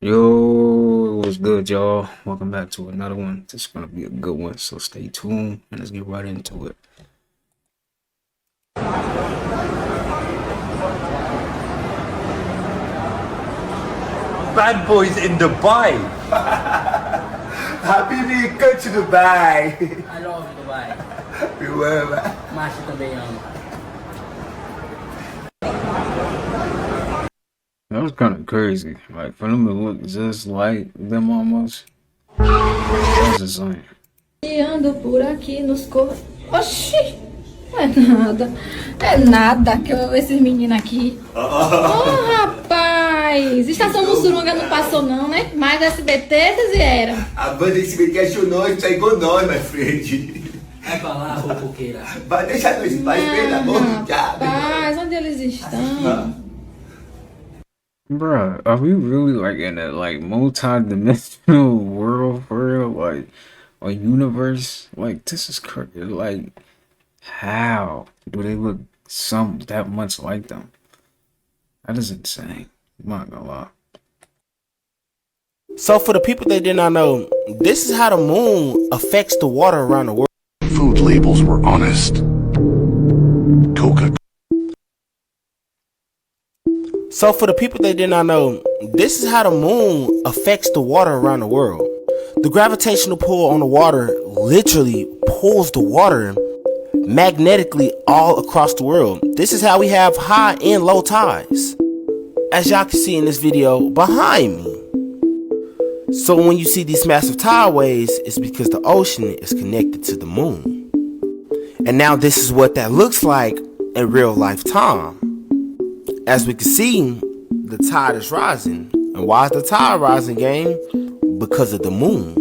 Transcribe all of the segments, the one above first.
Yo, what's good, y'all? Welcome back to another one. This is gonna be a good one, so stay tuned and let's get right into it. Bad boys in Dubai. Habibi, go to Dubai. I love Dubai. Remember? Masih também amo. That was kind of crazy. Like, for them to look just like them almost. That's insane. E ando por aqui nos corredores. Oxi! Não é nada. É nada que eu vou ver esses meninos aqui. Oh, rapaz! Estação Mussurunga não passou não, né? Mas SBT vocês vieram. A banda SBT achou nós, tá igual nós, my friend. Vai pra lá, fofoqueira. Vai deixar nós em paz, pelo amor de Deus. Rapaz, onde eles estão? Bruh, are we really like in a like multi-dimensional world for real? Like a universe? Like this is crazy. Like how do they look that much like them? That is insane. I'm not gonna lie. So for the people that did not know, this is how the moon affects the water around the world. Food labels were honest. So for the people that did not know, this is how the moon affects the water around the world. The gravitational pull on the water literally pulls the water magnetically all across the world. This is how we have high and low tides, as y'all can see in this video behind me. So when you see these massive tide waves, it's because the ocean is connected to the moon. And now this is what that looks like in real life time. As we can see, the tide is rising. And why is the tide rising, gang? Because of the moon.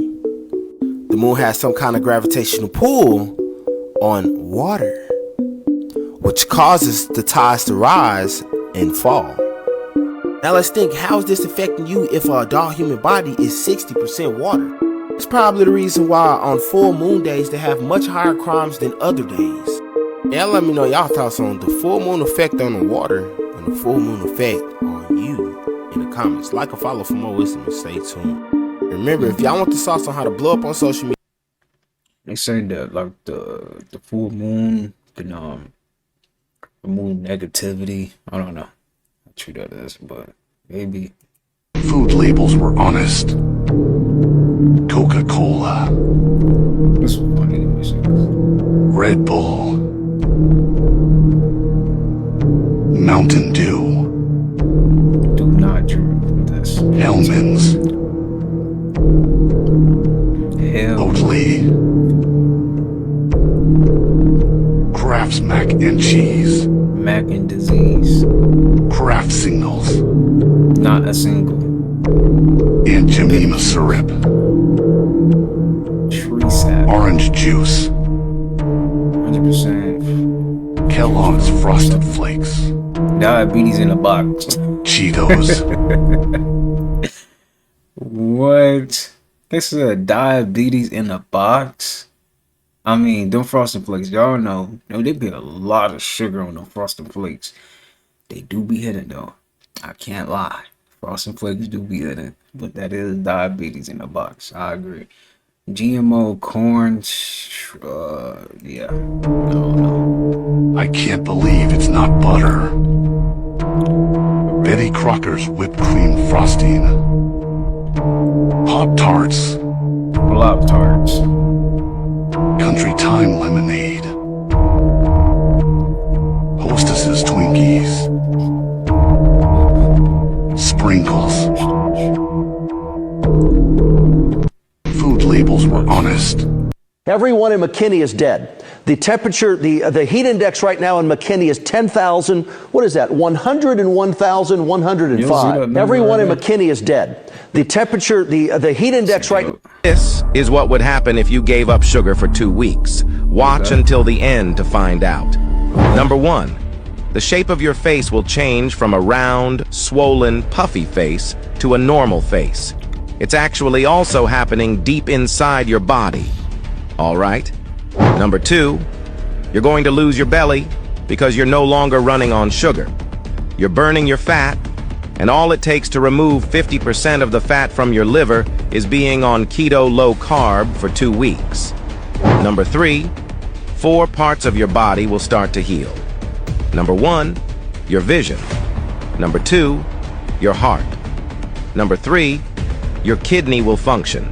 The moon has some kind of gravitational pull on water, which causes the tides to rise and fall. Now let's think, how is this affecting you if our adult human body is 60% water? It's probably the reason why on full moon days they have much higher crimes than other days. Now let me know y'all thoughts on the full moon effect on the water and the full moon effect on you in the comments. Like or follow for more wisdom and stay tuned. Remember, if y'all want the sauce on how to blow up on social media, They say that like the full moon can remove negativity. I don't know how true that is, but maybe. Food labels were honest. Coca-Cola. This is funny. Let me see this. Red Bull. Mountain Dew. Do not drink this. Hellman's. Hell. Oatly. Kraft's mac and cheese. Mac and disease. Kraft singles. Not a single. And Jemima syrup. Tree sap. Orange juice. 100%. Kellogg's Frosted Flakes. Diabetes in a box. Cheetos. What? This is a diabetes in a box? I mean, them Frosted Flakes, y'all know, they be a lot of sugar on them Frosted Flakes. They do be hitting though. I can't lie. Frosted Flakes do be hitting. But that is diabetes in a box. I agree. GMO corn, yeah. I don't know. I can't believe it's not butter. Betty Crocker's whipped cream frosting. Pop-Tarts. Block tarts. Country Time lemonade. Hostess's Twinkies. Sprinkles. Food labels were honest. Everyone in McKinney is dead. The temperature, the heat index right now in McKinney is 10,000. What is that? 101,105. Everyone in McKinney is dead. The temperature, the heat index right now. This is what would happen if you gave up sugar for 2 weeks. Watch until the end to find out. Number 1, the shape of your face will change from a round, swollen, puffy face to a normal face. It's actually also happening deep inside your body. All right? Number 2, you're going to lose your belly because you're no longer running on sugar. You're burning your fat And all it takes to remove 50% of the fat from your liver is being on keto low carb for 2 weeks. Number 3, 4 parts of your body will start to heal. Number 1, your vision. Number 2, your heart. Number 3, your kidney will function.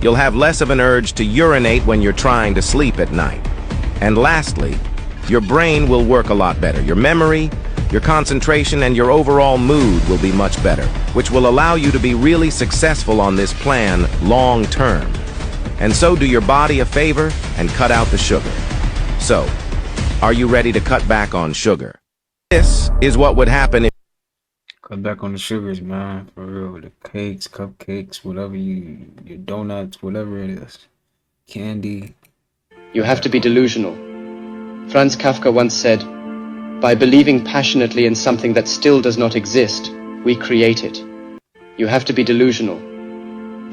You'll have less of an urge to urinate when you're trying to sleep at night. And lastly, your brain will work a lot better. Your memory, your concentration, and your overall mood will be much better, which will allow you to be really successful on this plan long term. And so do your body a favor and cut out the sugar. So, are you ready to cut back on sugar? This is what would happen if Cut back on the sugars, man. For real. The cakes, cupcakes, whatever your donuts, whatever it is. Candy. You have to be delusional. Franz Kafka once said, "By believing passionately in something that still does not exist, we create it." You have to be delusional.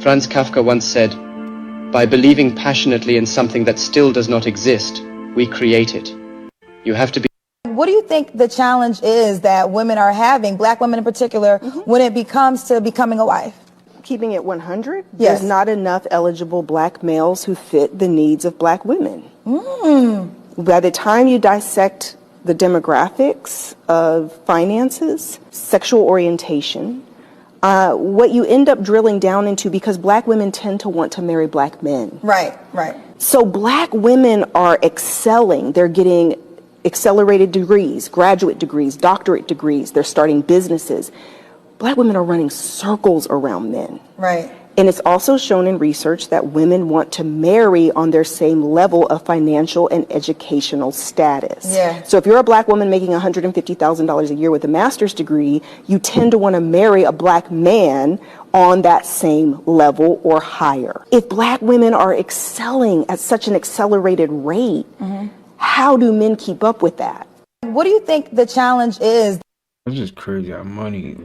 Franz Kafka once said, "By believing passionately in something that still does not exist, we create it." You have to be. What do you think the challenge is that women are having, black women in particular, when it comes to becoming a wife? Keeping it 100, Yes. there's not enough eligible black males who fit the needs of black women. By the time you dissect the demographics of finances, sexual orientation, what you end up drilling down into, because black women tend to want to marry black men. Right, right. So black women are excelling. They're getting accelerated degrees, graduate degrees, doctorate degrees. They're starting businesses. Black women are running circles around men. Right. And it's also shown in research that women want to marry on their same level of financial and educational status. Yeah. So if you're a black woman making $150,000 a year with a master's degree, you tend to want to marry a black man on that same level or higher. If black women are excelling at such an accelerated rate, how do men keep up with that? What do you think the challenge is? It's just crazy how money,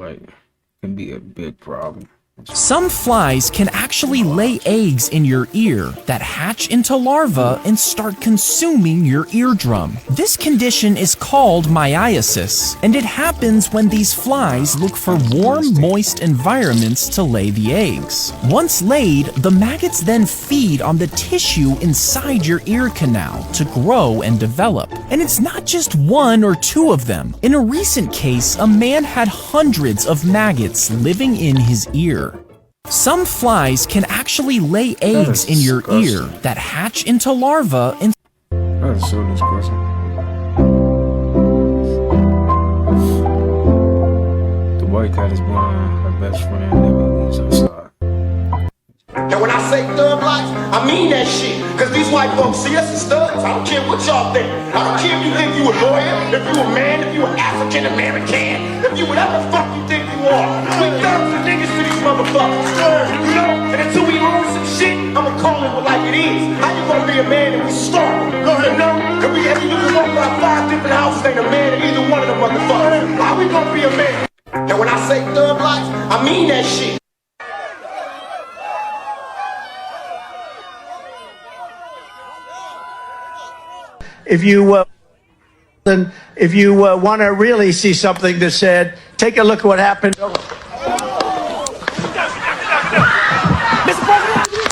can be a big problem. Some flies can actually lay eggs in your ear that hatch into larvae and start consuming your eardrum. This condition is called myiasis, and it happens when these flies look for warm, moist environments to lay the eggs. Once laid, the maggots then feed on the tissue inside your ear canal to grow and develop. And it's not just 1 or 2 of them. In a recent case, a man had hundreds of maggots living in his ear. Some flies can actually lay eggs in your ear that hatch into larvae and That is so disgusting. The white cat is blind. Her best friend never leaves her side. And when I say thug life, I mean that shit. Cause these white folks see us as thugs. I don't care what y'all think. I don't care if you think you a lawyer, if you a man, if you an African American, if you whatever the fuck you think you are. We thugs and niggas to these motherfuckers. You know? And until we own some shit, I'ma call it like it is. How you gonna be a man if we starve? You know? Cause we have you can walk by 5 different houses, ain't a man in either one of them motherfuckers. How we gonna be a man? And when I say thug life, I mean that shit. If you want to really see something that said, take a look at what happened.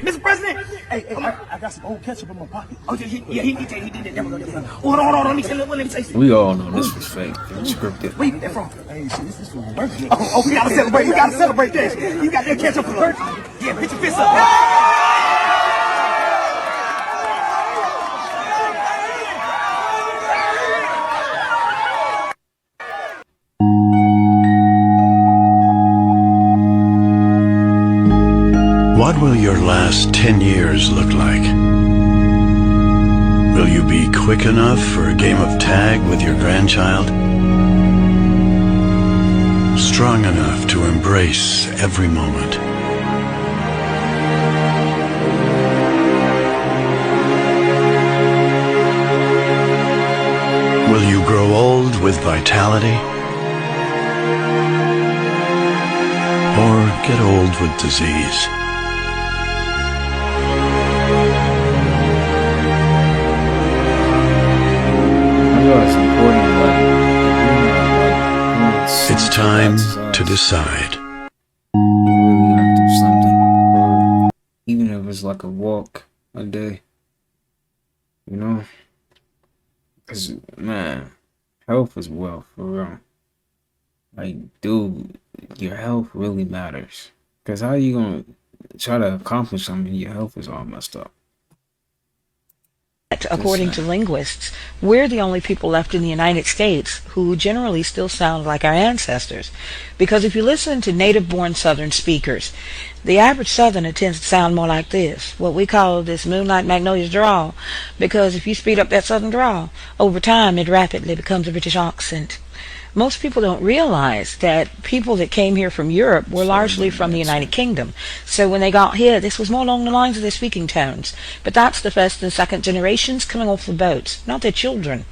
Mr. President! Hey, I got some old ketchup in my pocket. Oh, he did that. There we go. Hold on, let me say something. We all know this was fake. It was scripted. Where you get that from? Hey, shit, this is from my birthday. Oh, we gotta celebrate this. You got that ketchup for birthday? Yeah, put your fist up. What will your last 10 years look like? Will you be quick enough for a game of tag with your grandchild? Strong enough to embrace every moment? Will you grow old with vitality? Or get old with disease? It's time to decide. You really gotta do something, or even if it's like a walk a day, you know? Cause man, health is wealth for real. Like, dude, your health really matters. Cause how you gonna try to accomplish something? Your health is all messed up. According to linguists, we're the only people left in the United States who generally still sound like our ancestors. Because if you listen to native-born Southern speakers, the average Southerner tends to sound more like this, what we call this Moonlight Magnolia's drawl. Because if you speed up that Southern drawl, over time it rapidly becomes a British accent. Most people don't realize that people that came here from Europe were largely from the United Kingdom. So when they got here, this was more along the lines of their speaking tones. But that's the first and second generations coming off the boats, not their children.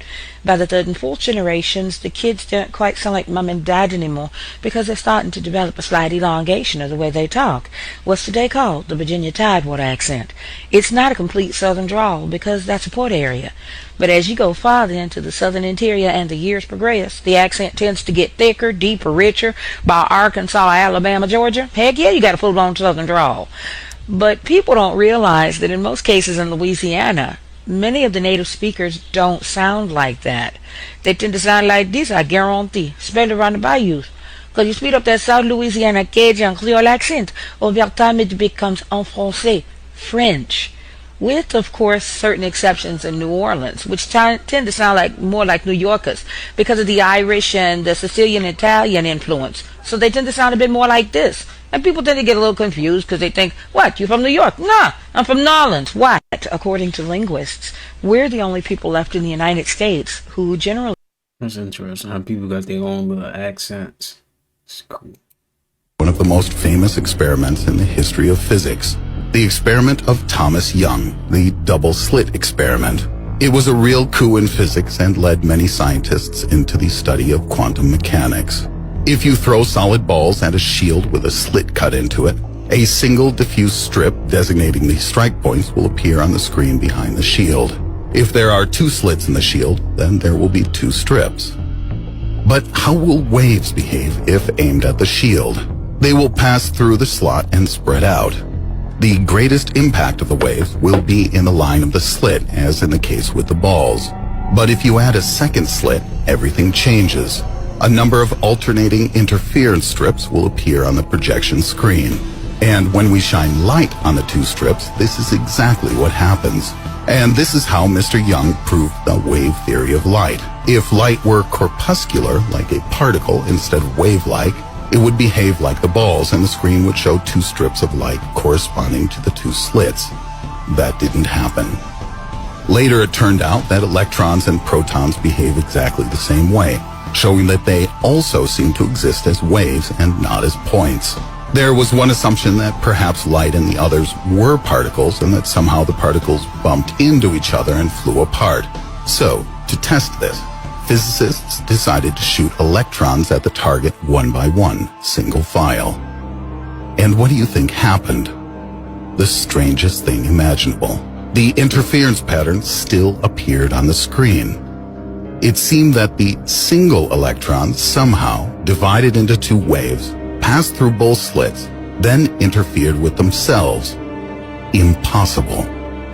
By the third and fourth generations, the kids don't quite sound like mum and dad anymore because they're starting to develop a slight elongation of the way they talk. What's today called the Virginia Tidewater accent. It's not a complete southern drawl because that's a port area. But as you go farther into the southern interior and the years progress, the accent tends to get thicker, deeper, richer. By Arkansas, Alabama, Georgia, heck yeah, you got a full-blown southern drawl. But people don't realize that in most cases in Louisiana, many of the native speakers don't sound like that. They tend to sound like this, I guarantee, especially around the bayous. Because you speed up that South Louisiana Cajun Creole accent, over time it becomes en français, French. With, of course, certain exceptions in New Orleans, which tend to sound like more like New Yorkers because of the Irish and the Sicilian Italian influence. So they tend to sound a bit more like this. And people tend to get a little confused because they think, what, you from New York? Nah, I'm from New Orleans. What? According to linguists, we're the only people left in the United States who generally... That's interesting how people got their own little accents. It's cool. One of the most famous experiments in the history of physics. The experiment of Thomas Young, the double slit experiment. It was a real coup in physics and led many scientists into the study of quantum mechanics. If you throw solid balls at a shield with a slit cut into it, a single diffuse strip designating the strike points will appear on the screen behind the shield. If there are two slits in the shield, then there will be two strips. But how will waves behave if aimed at the shield? They will pass through the slot and spread out. The greatest impact of the waves will be in the line of the slit, as in the case with the balls. But if you add a second slit, everything changes. A number of alternating interference strips will appear on the projection screen. And when we shine light on the two strips, this is exactly what happens. And this is how Mr. Young proved the wave theory of light. If light were corpuscular, like a particle, instead of wave-like, it would behave like the balls, and the screen would show two strips of light corresponding to the two slits. That didn't happen. Later it turned out that electrons and protons behave exactly the same way, showing that they also seem to exist as waves and not as points. There was one assumption that perhaps light and the others were particles, and that somehow the particles bumped into each other and flew apart. So, to test this, physicists decided to shoot electrons at the target one by one, single file. And what do you think happened? The strangest thing imaginable. The interference pattern still appeared on the screen. It seemed that the single electron somehow divided into two waves, passed through both slits, then interfered with themselves. Impossible.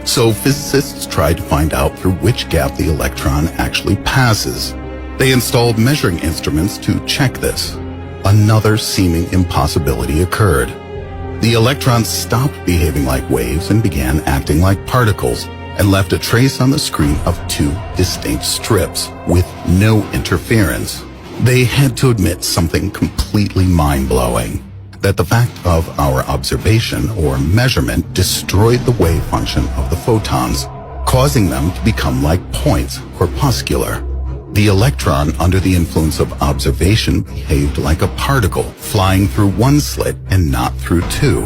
So physicists tried to find out through which gap the electron actually passes. They installed measuring instruments to check this. Another seeming impossibility occurred. The electrons stopped behaving like waves and began acting like particles, and left a trace on the screen of two distinct strips with no interference. They had to admit something completely mind-blowing. That the fact of our observation or measurement destroyed the wave function of the photons, causing them to become like points, corpuscular. The electron under the influence of observation behaved like a particle, flying through one slit and not through two.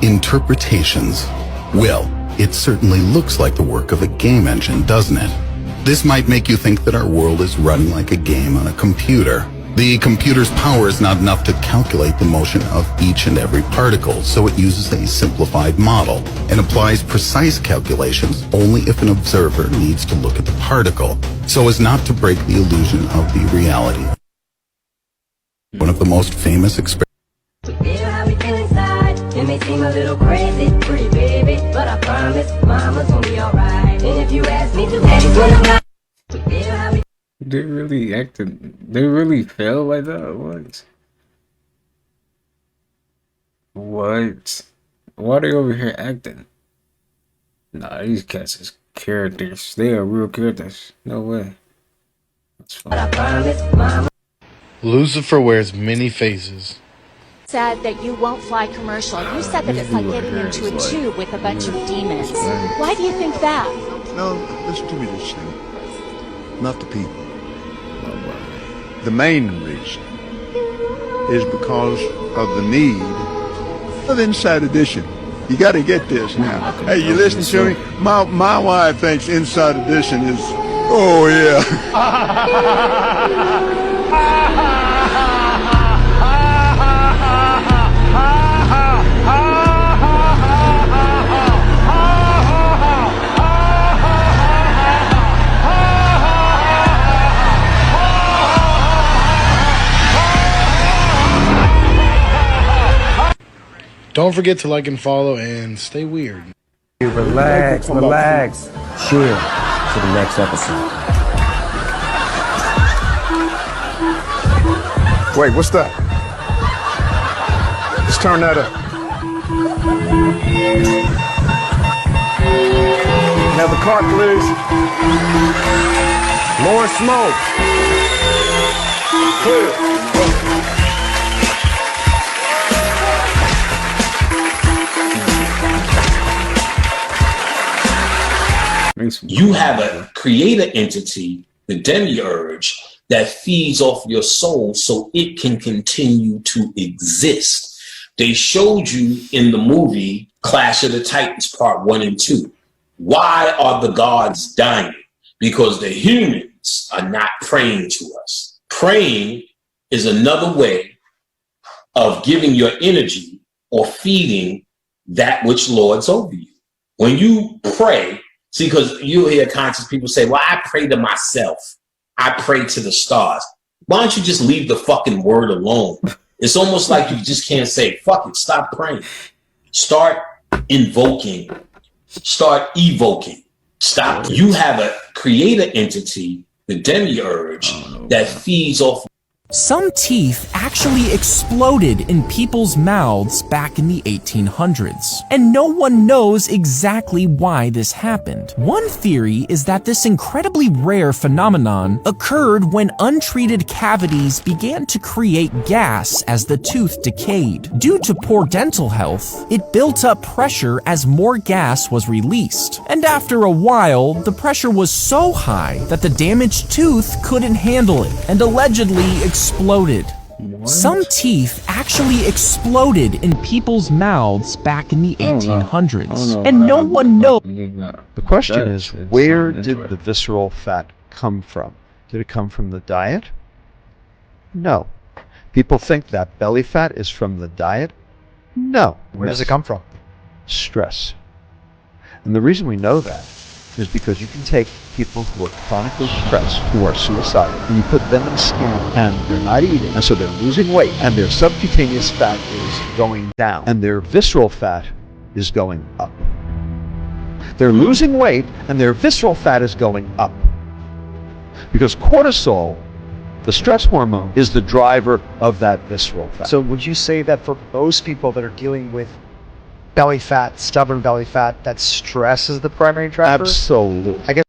Interpretations. Well, it certainly looks like the work of a game engine, doesn't it? This might make you think that our world is running like a game on a computer. The computer's power is not enough to calculate the motion of each and every particle, so it uses a simplified model and applies precise calculations only if an observer needs to look at the particle, so as not to break the illusion of the reality. One of the most famous experiments. It may seem a little crazy, pretty baby, but I promise mama's gonna be alright. And if you ask me to, They really acted. They really felt like that. What? What? Why are they over here acting? Nah, these cats is characters. They are real characters. No way. That's fine. Lucifer wears many faces. Said that you won't fly commercial. You said that it's like getting into a tube with a bunch of demons. Why do you think that? No, listen to me this thing. Not the people. The main reason is because of the need of Inside Edition. You got to get this now. Hey, you listen to me? My wife thinks Inside Edition is, oh yeah. Don't forget to like and follow and stay weird. Relax, relax. Chill to the next episode. Wait, what's that? Let's turn that up. Have the cart, please. More smoke. Clear. You have a creator entity, the demiurge, that feeds off your soul so it can continue to exist. They showed you in the movie Clash of the Titans Part 1 and 2. Why are the gods dying? Because the humans are not praying to us. Praying is another way of giving your energy or feeding that which lords over you. When you pray, see, because you hear conscious people say, well, I pray to myself. I pray to the stars. Why don't you just leave the fucking word alone? It's almost like you just can't say, fuck it, stop praying. Start invoking. Start evoking. Stop. You have a creator entity, the demiurge, that feeds off. Some teeth actually exploded in people's mouths back in the 1800s, and no one knows exactly why this happened. One theory is that this incredibly rare phenomenon occurred when untreated cavities began to create gas as the tooth decayed. Due to poor dental health, it built up pressure as more gas was released, and after a while, the pressure was so high that the damaged tooth couldn't handle it, and allegedly exploded. What? Some teeth actually exploded in people's mouths back in the 1800s, and no one knows. The question is, where did the visceral fat come from? Did it come from the diet? No. People think that belly fat is from the diet? No. Where does it come from? Stress. And the reason we know that is because you can take people who are chronically stressed, who are suicidal, and you put them in a scan, and they're not eating, and so they're losing weight, and their subcutaneous fat is going down, and their visceral fat is going up. They're losing weight, and their visceral fat is going up. Because cortisol, the stress hormone, is the driver of that visceral fat. So would you say that for most people that are dealing with belly fat, stubborn belly fat, that stress is the primary driver? Absolutely. I guess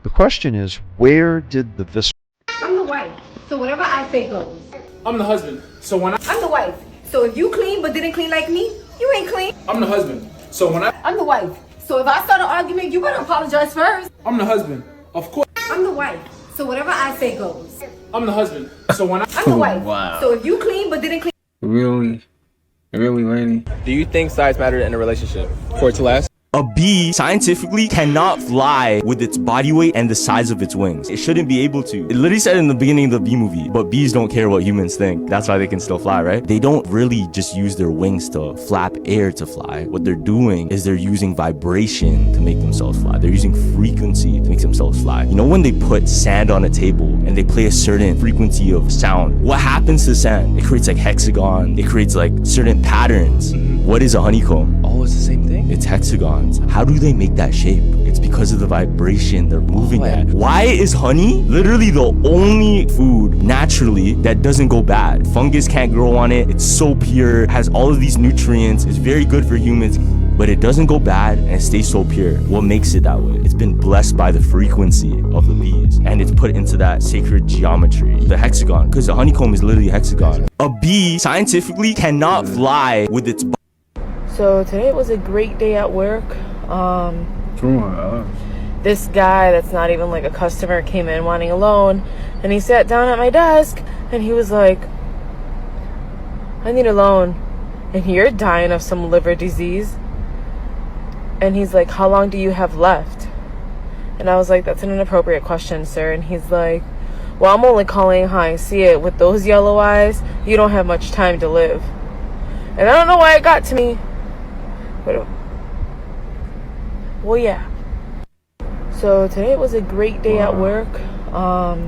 the question is, where did the visceral... I'm the wife, so whatever I say goes. I'm the husband, so when I'm the wife, so if you clean but didn't clean like me, you ain't clean. I'm the husband, so when I'm the wife, so if I start an argument, you better apologize first. I'm the husband, of course. I'm the wife, so whatever I say goes. I'm the husband, so when I'm the wife, so if you clean but didn't clean. Really? Really, lady? Do you think size matter in a relationship for it to last? A bee scientifically cannot fly with its body weight and the size of its wings. It shouldn't be able to. It literally said in the beginning of the bee movie, but bees don't care what humans think. That's why they can still fly, right? They don't really just use their wings to flap air to fly. What they're doing is they're using vibration to make themselves fly. They're using frequency to make themselves fly. You know when they put sand on a table and they play a certain frequency of sound, what happens to sand? It creates like hexagon. It creates like certain patterns. What is a honeycomb? Oh, it's the same thing? It's hexagons. How do they make that shape? It's because of the vibration they're moving at. Why is honey literally the only food naturally that doesn't go bad? Fungus can't grow on it. It's so pure, has all of these nutrients. It's very good for humans, but it doesn't go bad and it stays so pure. What makes it that way? It's been blessed by the frequency of the bees, and it's put into that sacred geometry, the hexagon, because the honeycomb is literally a hexagon. A bee scientifically cannot fly with its body. So today was a great day at work. This guy that's not even like a customer came in wanting a loan, and he sat down at my desk and he was like, I need a loan, and you're dying of some liver disease. And he's like, how long do you have left? And I was like, that's an inappropriate question, sir. And he's like, well, I'm only calling how I see it. With those yellow eyes, you don't have much time to live. And I don't know why it got to me. But, well, yeah. So today was a great day at work. How's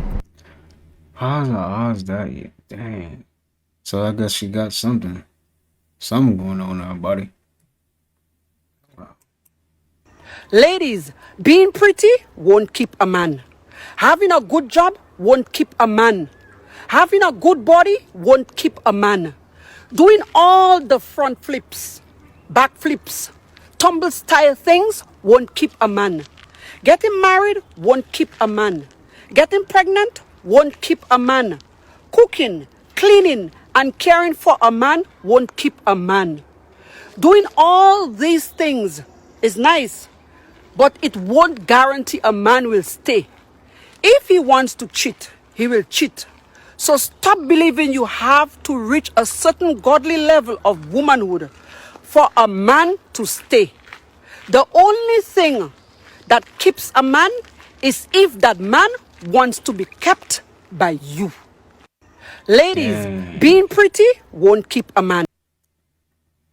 the odds that? Dang. So I guess she got something going on in her body. Ladies, being pretty won't keep a man. Having a good job won't keep a man. Having a good body won't keep a man. Doing all the front flips, back flips, tumble style things won't keep a man. Getting married won't keep a man. Getting pregnant won't keep a man. Cooking, cleaning, and caring for a man won't keep a man. Doing all these things is nice, but it won't guarantee a man will stay. If he wants to cheat, he will cheat. So stop believing you have to reach a certain godly level of womanhood for a man to stay. The only thing that keeps a man is if that man wants to be kept by you. Ladies, being pretty won't keep a man.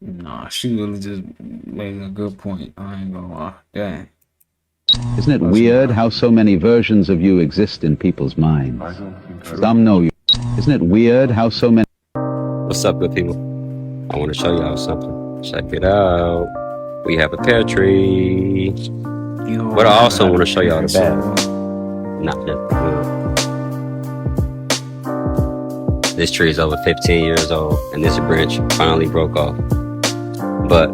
Nah, she really just made a good point. I ain't gonna lie. Dang. Isn't it weird how so many versions of you exist in people's minds? Some know you. Isn't it weird how so many... What's up, good people? I want to show y'all something. Check it out. We have a pear tree. But I also want to show y'all the bad. Not the good. This tree is over 15 years old, and this branch finally broke off. But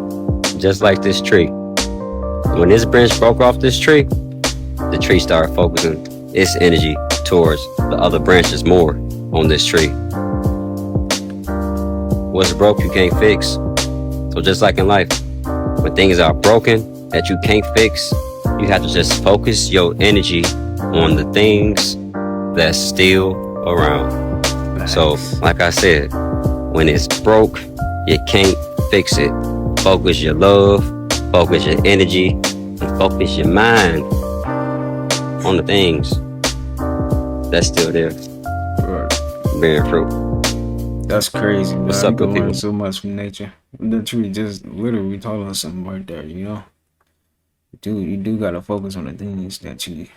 just like this tree, when this branch broke off this tree, the tree started focusing its energy towards the other branches more on this tree. What's broke you can't fix. So just like in life, when things are broken that you can't fix, you have to just focus your energy on the things that's still around. So like I said, when it's broke, you can't fix it. Focus your love, focus your energy, and focus your mind on the things that's still there, bearing fruit. That's crazy, man. What's up, good people? So much from nature. The tree just literally told us something right there, you know? Dude, you do gotta focus on the things that you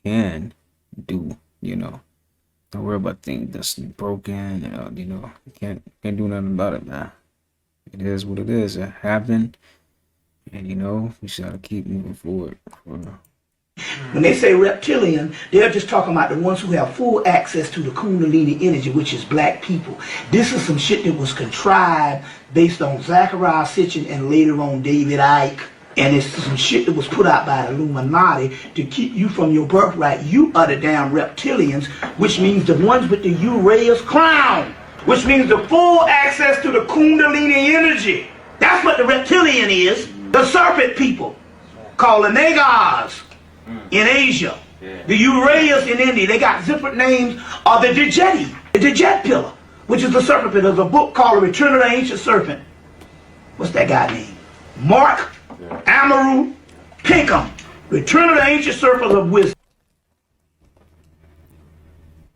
can do, you know? Don't worry about things that's broken, you know? You can't do nothing about it, man. It is what it is. It happened, and you know, we just gotta keep moving forward. When they say reptilian, they're just talking about the ones who have full access to the Kundalini energy, which is black people. This is some shit that was contrived based on Zachariah Sitchin and later on David Icke. And it's some shit that was put out by the Illuminati to keep you from your birthright. You are the damn reptilians, which means the ones with the Uraeus crown, which means the full access to the Kundalini energy. That's what the reptilian is. The serpent people, called the Nagars in Asia, the Uraeus in India. They got different names. Or the Djeti, the Djet pillar, which is the serpent pillar. There's a book called The Return of the Ancient Serpent. What's that guy name? Mark Amaru, Pinkham, Return of the Ancient Serpents of Wisdom.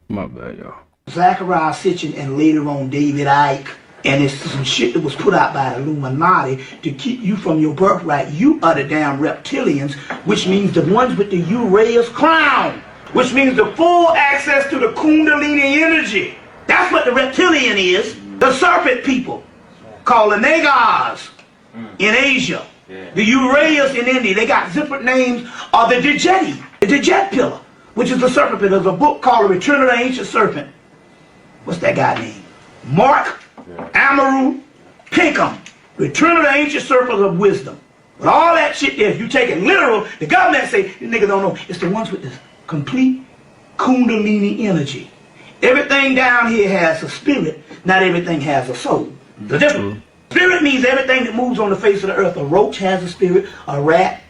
My bad, y'all. Zachariah Sitchin and later on David Icke. And it's some shit that was put out by the Illuminati to keep you from your birthright. You are the damn reptilians, which means the ones with the Uraeus crown, which means the full access to the Kundalini energy. That's what the reptilian is. The serpent people, called the Nagars in Asia. The Uraeus in India. They got different names. Or the Djeti, the Djet pillar, which is the serpent pillar. There's a book called The Return of the Ancient Serpent. What's that guy name? Mark Amaru Pinkham, Return of the Ancient Serpents of Wisdom. But all that shit there, if you take it literal, the government say, these niggas don't know. It's the ones with this complete Kundalini energy. Everything down here has a spirit, not everything has a soul. The difference. Spirit means everything that moves on the face of the earth. A roach has a spirit, a rat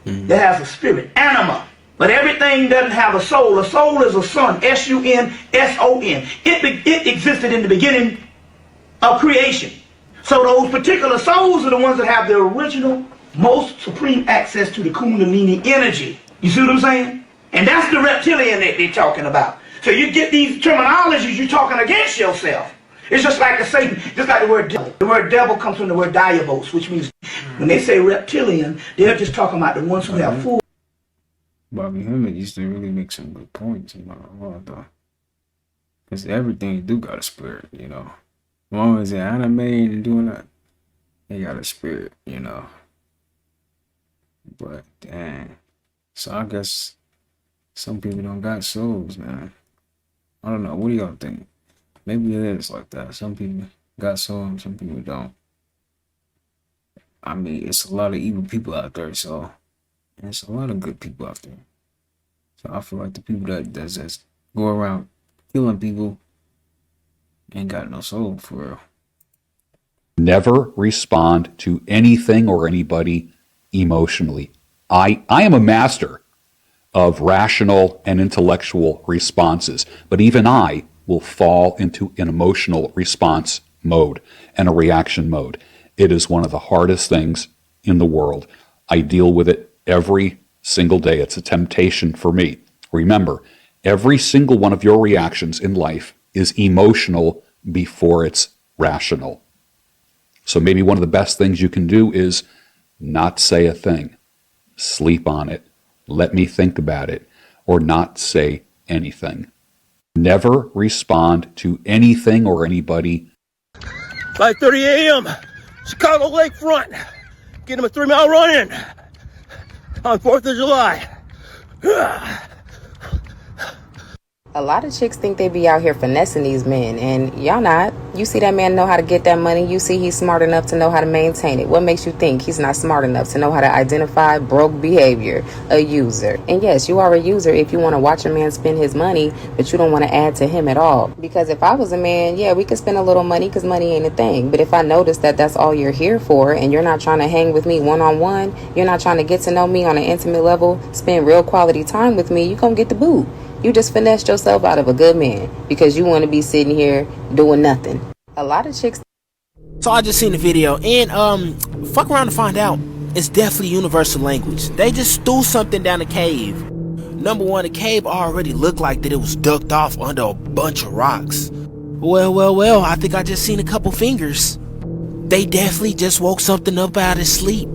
that has a spirit, anima. But everything doesn't have a soul. A soul is a sun, S-U-N-S-O-N. It existed in the beginning of creation. So those particular souls are the ones that have the original, most supreme access to the Kundalini energy. You see what I'm saying? And that's the reptilian that they're talking about. So you get these terminologies, you're talking against yourself. It's just like a Satan, just like the word devil. The word devil comes from the word diabos, which means when they say reptilian, they're just talking about the ones who have full. Bobby Hemmett used to really make some good points in my world, though. Because everything you do got a spirit, you know. As long as it's anime and doing that, they got a spirit, you know. But, dang. So I guess some people don't got souls, man. I don't know. What do y'all think? Maybe it is like that. Some people got souls, some people don't. I mean, it's a lot of evil people out there, so... And it's a lot of good people out there. So I feel like the people that just go around killing people ain't got no soul for real. Never respond to anything or anybody emotionally. I am a master of rational and intellectual responses, but even I will fall into an emotional response mode and a reaction mode. It is one of the hardest things in the world. I deal with it every single day. It's a temptation for me. Remember, every single one of your reactions in life is emotional before it's rational. So maybe one of the best things you can do is not say a thing. Sleep on it. Let me think about it. Or not say anything. Never respond to anything or anybody. 5:30 a.m. Chicago Lakefront. Get him a 3-mile run-in on 4th of July. A lot of chicks think they be out here finessing these men, and y'all not. You see that man know how to get that money. You see he's smart enough to know how to maintain it. What makes you think he's not smart enough to know how to identify broke behavior? A user. And yes, you are a user if you want to watch a man spend his money, but you don't want to add to him at all. Because if I was a man, yeah, we could spend a little money because money ain't a thing. But if I notice that that's all you're here for, and you're not trying to hang with me one-on-one, you're not trying to get to know me on an intimate level, spend real quality time with me, you gonna get the boot. You just finessed yourself out of a good man because you want to be sitting here doing nothing. A lot of chicks. So I just seen the video and fuck around to find out it's definitely universal language. They just threw something down the cave. Number one, the cave already looked like that it was ducked off under a bunch of rocks. Well, I think I just seen a couple fingers. They definitely just woke something up out of sleep.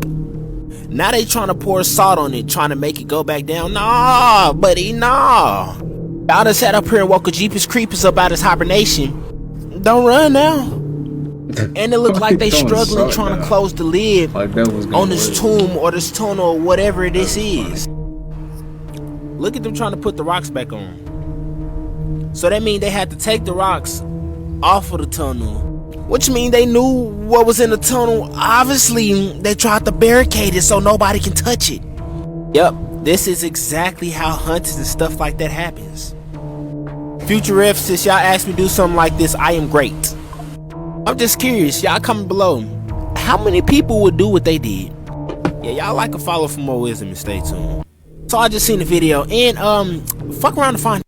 Now they trying to pour salt on it, trying to make it go back down. Nah, buddy, nah. Y'all done sat up here and woke a Jeepers Creepers up out his hibernation. Don't run now. And it looked like they struggling trying to close the lid on this tomb or this tunnel or whatever this is. Look at them trying to put the rocks back on. So that means they had to take the rocks off of the tunnel. Which means they knew what was in the tunnel. Obviously, they tried to barricade it so nobody can touch it. Yep, this is exactly how hunters and stuff like that happens. Future refs, since y'all asked me to do something like this, I am great. I'm just curious, y'all comment below. How many people would do what they did? Yeah, y'all like a follow for more wisdom and stay tuned. So I just seen the video and fuck around to find.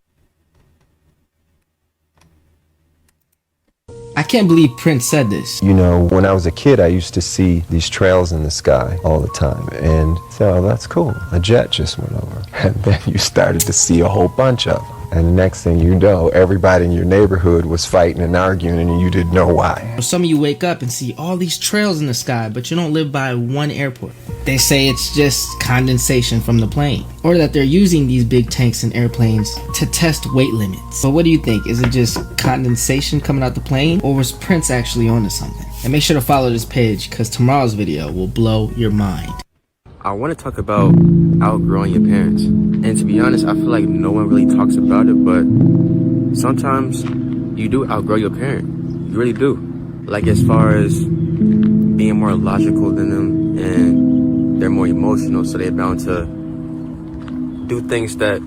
I can't believe Prince said this. You know, when I was a kid, I used to see these trails in the sky all the time, and so oh, that's cool. A jet just went over, and then you started to see a whole bunch of them. And the next thing you know, everybody in your neighborhood was fighting and arguing, and you didn't know why. Some of you wake up and see all these trails in the sky, but you don't live by one airport. They say it's just condensation from the plane, or that they're using these big tanks and airplanes to test weight limits. But what do you think? Is it just condensation coming out the plane, or was Prince actually onto something? And make sure to follow this page, because tomorrow's video will blow your mind. I want to talk about outgrowing your parents. And to be honest, I feel like no one really talks about it, but sometimes you do outgrow your parent. You really do. Like as far as being more logical than them, and they're more emotional, so they're bound to do things that,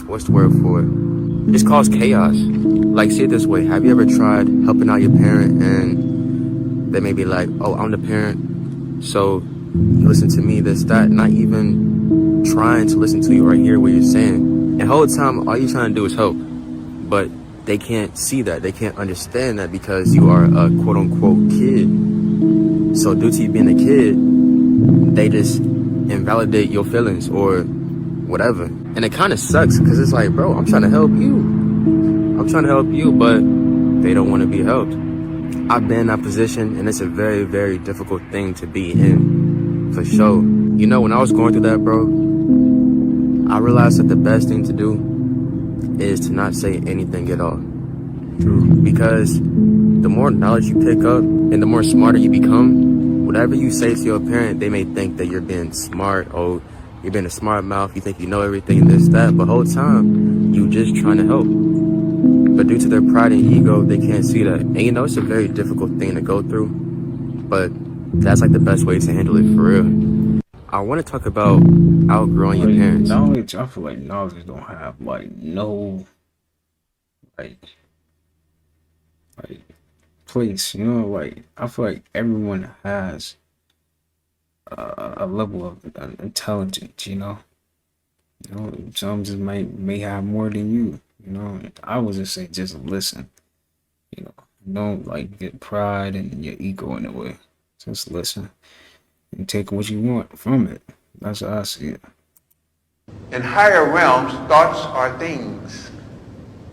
what's the word for it? Just cause chaos. Like, see it this way. Have you ever tried helping out your parent and they may be like, oh, I'm the parent, so listen to me, this, that, not even trying to listen to you or hear what you're saying. And the whole time, all you're trying to do is help. But they can't see that. They can't understand that because you are a quote-unquote kid. So due to you being a kid, they just invalidate your feelings or whatever. And it kind of sucks because it's like, bro, I'm trying to help you. I'm trying to help you, but they don't want to be helped. I've been in that position, and it's a very, very difficult thing to be in, for sure. You know, when I was going through that, bro, I realized that the best thing to do is to not say anything at all. Because the more knowledge you pick up and the more smarter you become, whatever you say to your parent, they may think that you're being smart, or you're being a smart mouth, you think you know everything, this, that, but the whole time, you just trying to help. But due to their pride and ego, they can't see that. And you know, it's a very difficult thing to go through, but that's like the best way to handle it for real. I want to talk about outgrowing your parents. Knowledge, I feel like knowledge don't have like no like place, you know, like I feel like everyone has a level of intelligence, you know. You know, some just may have more than you. You know, I would just say just listen. You know, don't like get pride and your ego in the way. Just listen and take what you want from it. That's how I see it. In higher realms, thoughts are things.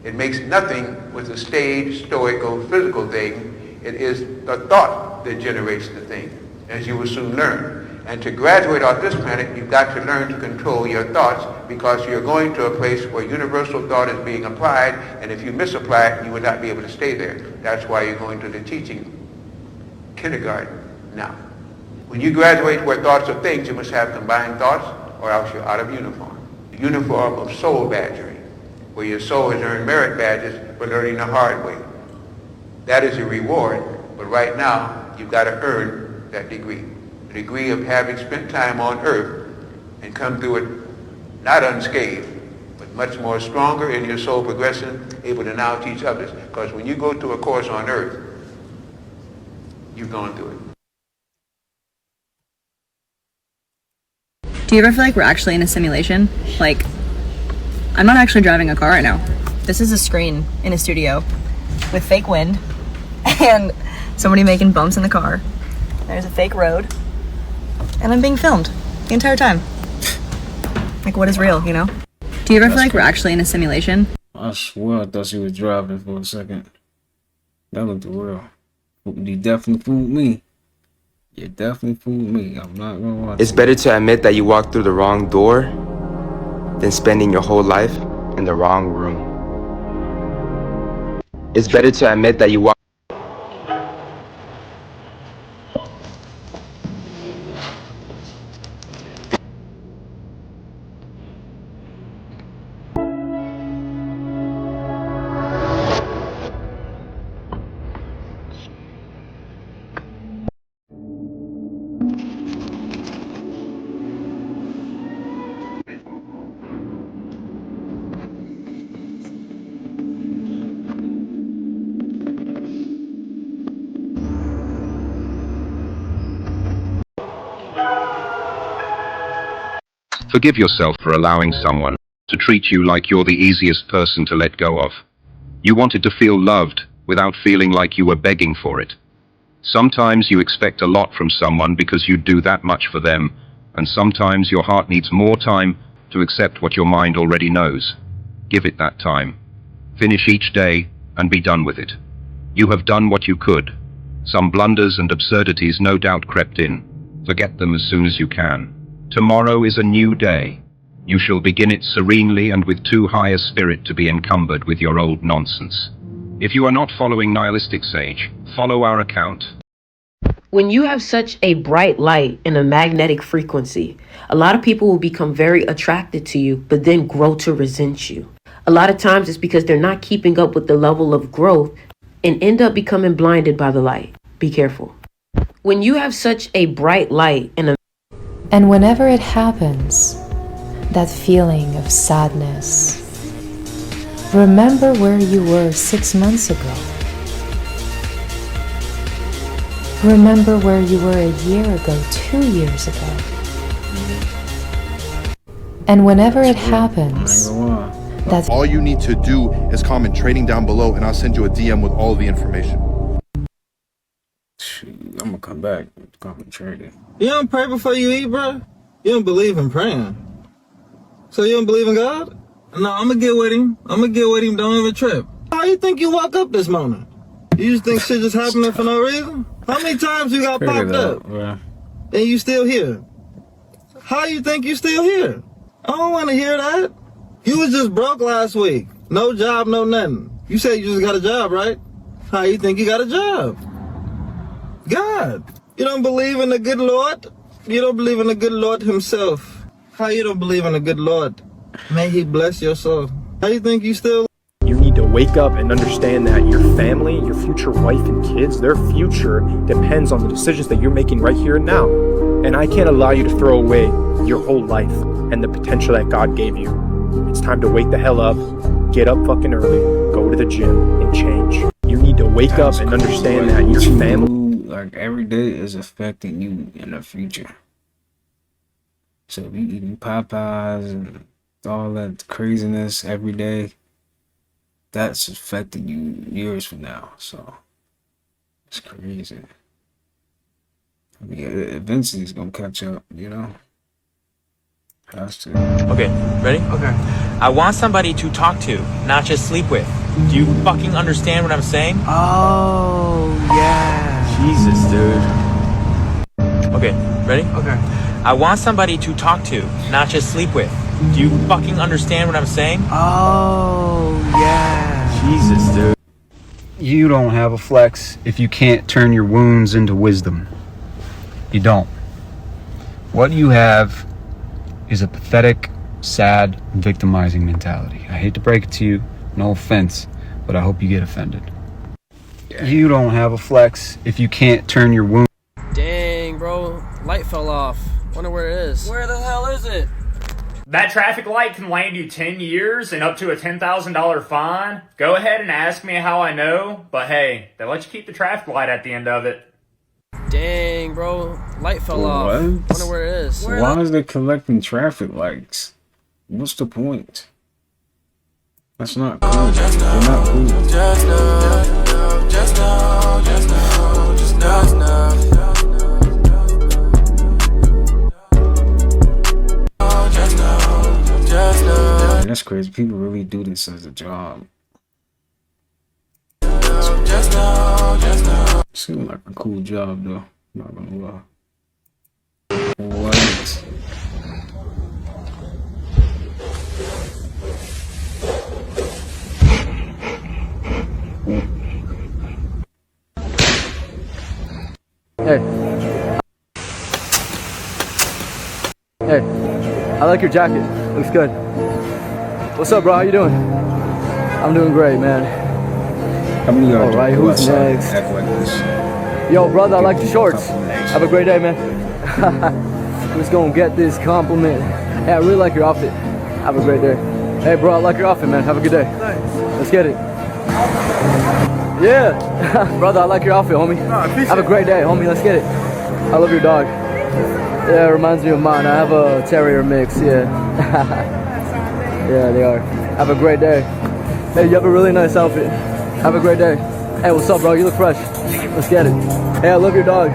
It makes nothing with a stage, stoic, or physical thing. It is the thought that generates the thing, as you will soon learn. And to graduate off this planet, you've got to learn to control your thoughts, because you're going to a place where universal thought is being applied, and if you misapply it, you will not be able to stay there. That's why you're going to the teaching kindergarten now. When you graduate where thoughts are things, you must have combined thoughts, or else you're out of uniform. The uniform of soul badgering, where your soul has earned merit badges for learning the hard way. That is a reward, but right now, you've got to earn that degree. The degree of having spent time on earth and come through it not unscathed, but much more stronger in your soul progression, able to now teach others. Because when you go through a course on earth, you've gone through it. Do you ever feel like we're actually in a simulation? Like, I'm not actually driving a car right now. This is a screen in a studio with fake wind and somebody making bumps in the car. There's a fake road. And I'm being filmed the entire time. Like, what is real, you know? Do you ever feel like we're actually in a simulation? I swear I thought she was driving for a second. That looked real. You definitely fooled me. You definitely fooled me. I'm not gonna lie. It's better to admit that you walked through the wrong door than spending your whole life in the wrong room. It's better to admit that you walked. Forgive yourself for allowing someone to treat you like you're the easiest person to let go of. You wanted to feel loved, without feeling like you were begging for it. Sometimes you expect a lot from someone because you do that much for them, and sometimes your heart needs more time to accept what your mind already knows. Give it that time. Finish each day and be done with it. You have done what you could. Some blunders and absurdities no doubt crept in. Forget them as soon as you can. Tomorrow is a new day. You shall begin it serenely and with too high a spirit to be encumbered with your old nonsense. If you are not following Nihilistic Sage, follow our account. When you have such a bright light and a magnetic frequency, a lot of people will become very attracted to you, but then grow to resent you. A lot of times it's because they're not keeping up with the level of growth and end up becoming blinded by the light. Be careful. When you have such a bright light and whenever it happens, that feeling of sadness, remember where you were 6 months ago. Remember where you were a year ago, 2 years ago. And whenever it happens, that's all you need to do is comment trading down below and I'll send you a DM with all the information. I'm gonna come back. Comment trading. You don't pray before you eat, bro? You don't believe in praying. So you don't believe in God? No, I'm gonna get with him. Don't even trip. How you think you woke up this morning? You just think shit just happening for no reason? How many times you got popped up? And you still here? How you think you still here? I don't want to hear that. You was just broke last week. No job, no nothing. You said you just got a job, right? How you think you got a job? God. You don't believe in the good Lord? You don't believe in the good Lord himself. How you don't believe in the good Lord? May he bless your soul. How you think you still... You need to wake up and understand that your family, your future wife and kids, their future depends on the decisions that you're making right here and now. And I can't allow you to throw away your whole life and the potential that God gave you. It's time to wake the hell up, get up fucking early, go to the gym, and change. You need to wake up and understand that your family... Like, every day is affecting you in the future. So if you eating Popeyes and all that craziness every day, that's affecting you years from now. So it's crazy. I mean, eventually it's gonna catch up, you know? Has to. Okay, ready? Okay. I want somebody to talk to, not just sleep with. Do you fucking understand what I'm saying? Oh, yeah. Jesus, dude. Okay, ready? Okay. I want somebody to talk to, not just sleep with. Do you fucking understand what I'm saying? Oh, yeah. Jesus, dude. You don't have a flex if you can't turn your wounds into wisdom. You don't. What you have is a pathetic, sad, victimizing mentality. I hate to break it to you, no offense, but I hope you get offended. You don't have a flex if you can't turn your wounds. Dang, bro. Light fell off. Wonder where it is. Where the hell is it? That traffic light can land you 10 years and up to a $10,000 fine. Go ahead and ask me how I know, but hey, they let you keep the traffic light at the end of it. Dang, bro. Light fell off. Wonder where it is. Why is they collecting traffic lights? What's the point? That's not cool. They're not cool. Man, that's crazy. People really do this as a job. Seems like a cool job though. Not gonna lie. What? Hey. Hey. I like your jacket. Looks good. What's up, bro? How you doing? I'm doing great, man. How many all right, who's next? Yo, brother, I like the shorts. Have a great day, man. Who's gonna get this compliment? Hey, I really like your outfit. Have a great day. Hey, bro, I like your outfit, man. Have a good day. Let's get it. Yeah. Brother, I like your outfit, homie. Have a great day, homie. Let's get it. I love your dog. Yeah, it reminds me of mine. I have a terrier mix, yeah. Yeah, they are. Have a great day. Hey, you have a really nice outfit. Have a great day. Hey, what's up, bro? You look fresh. Let's get it. Hey, I love your dog.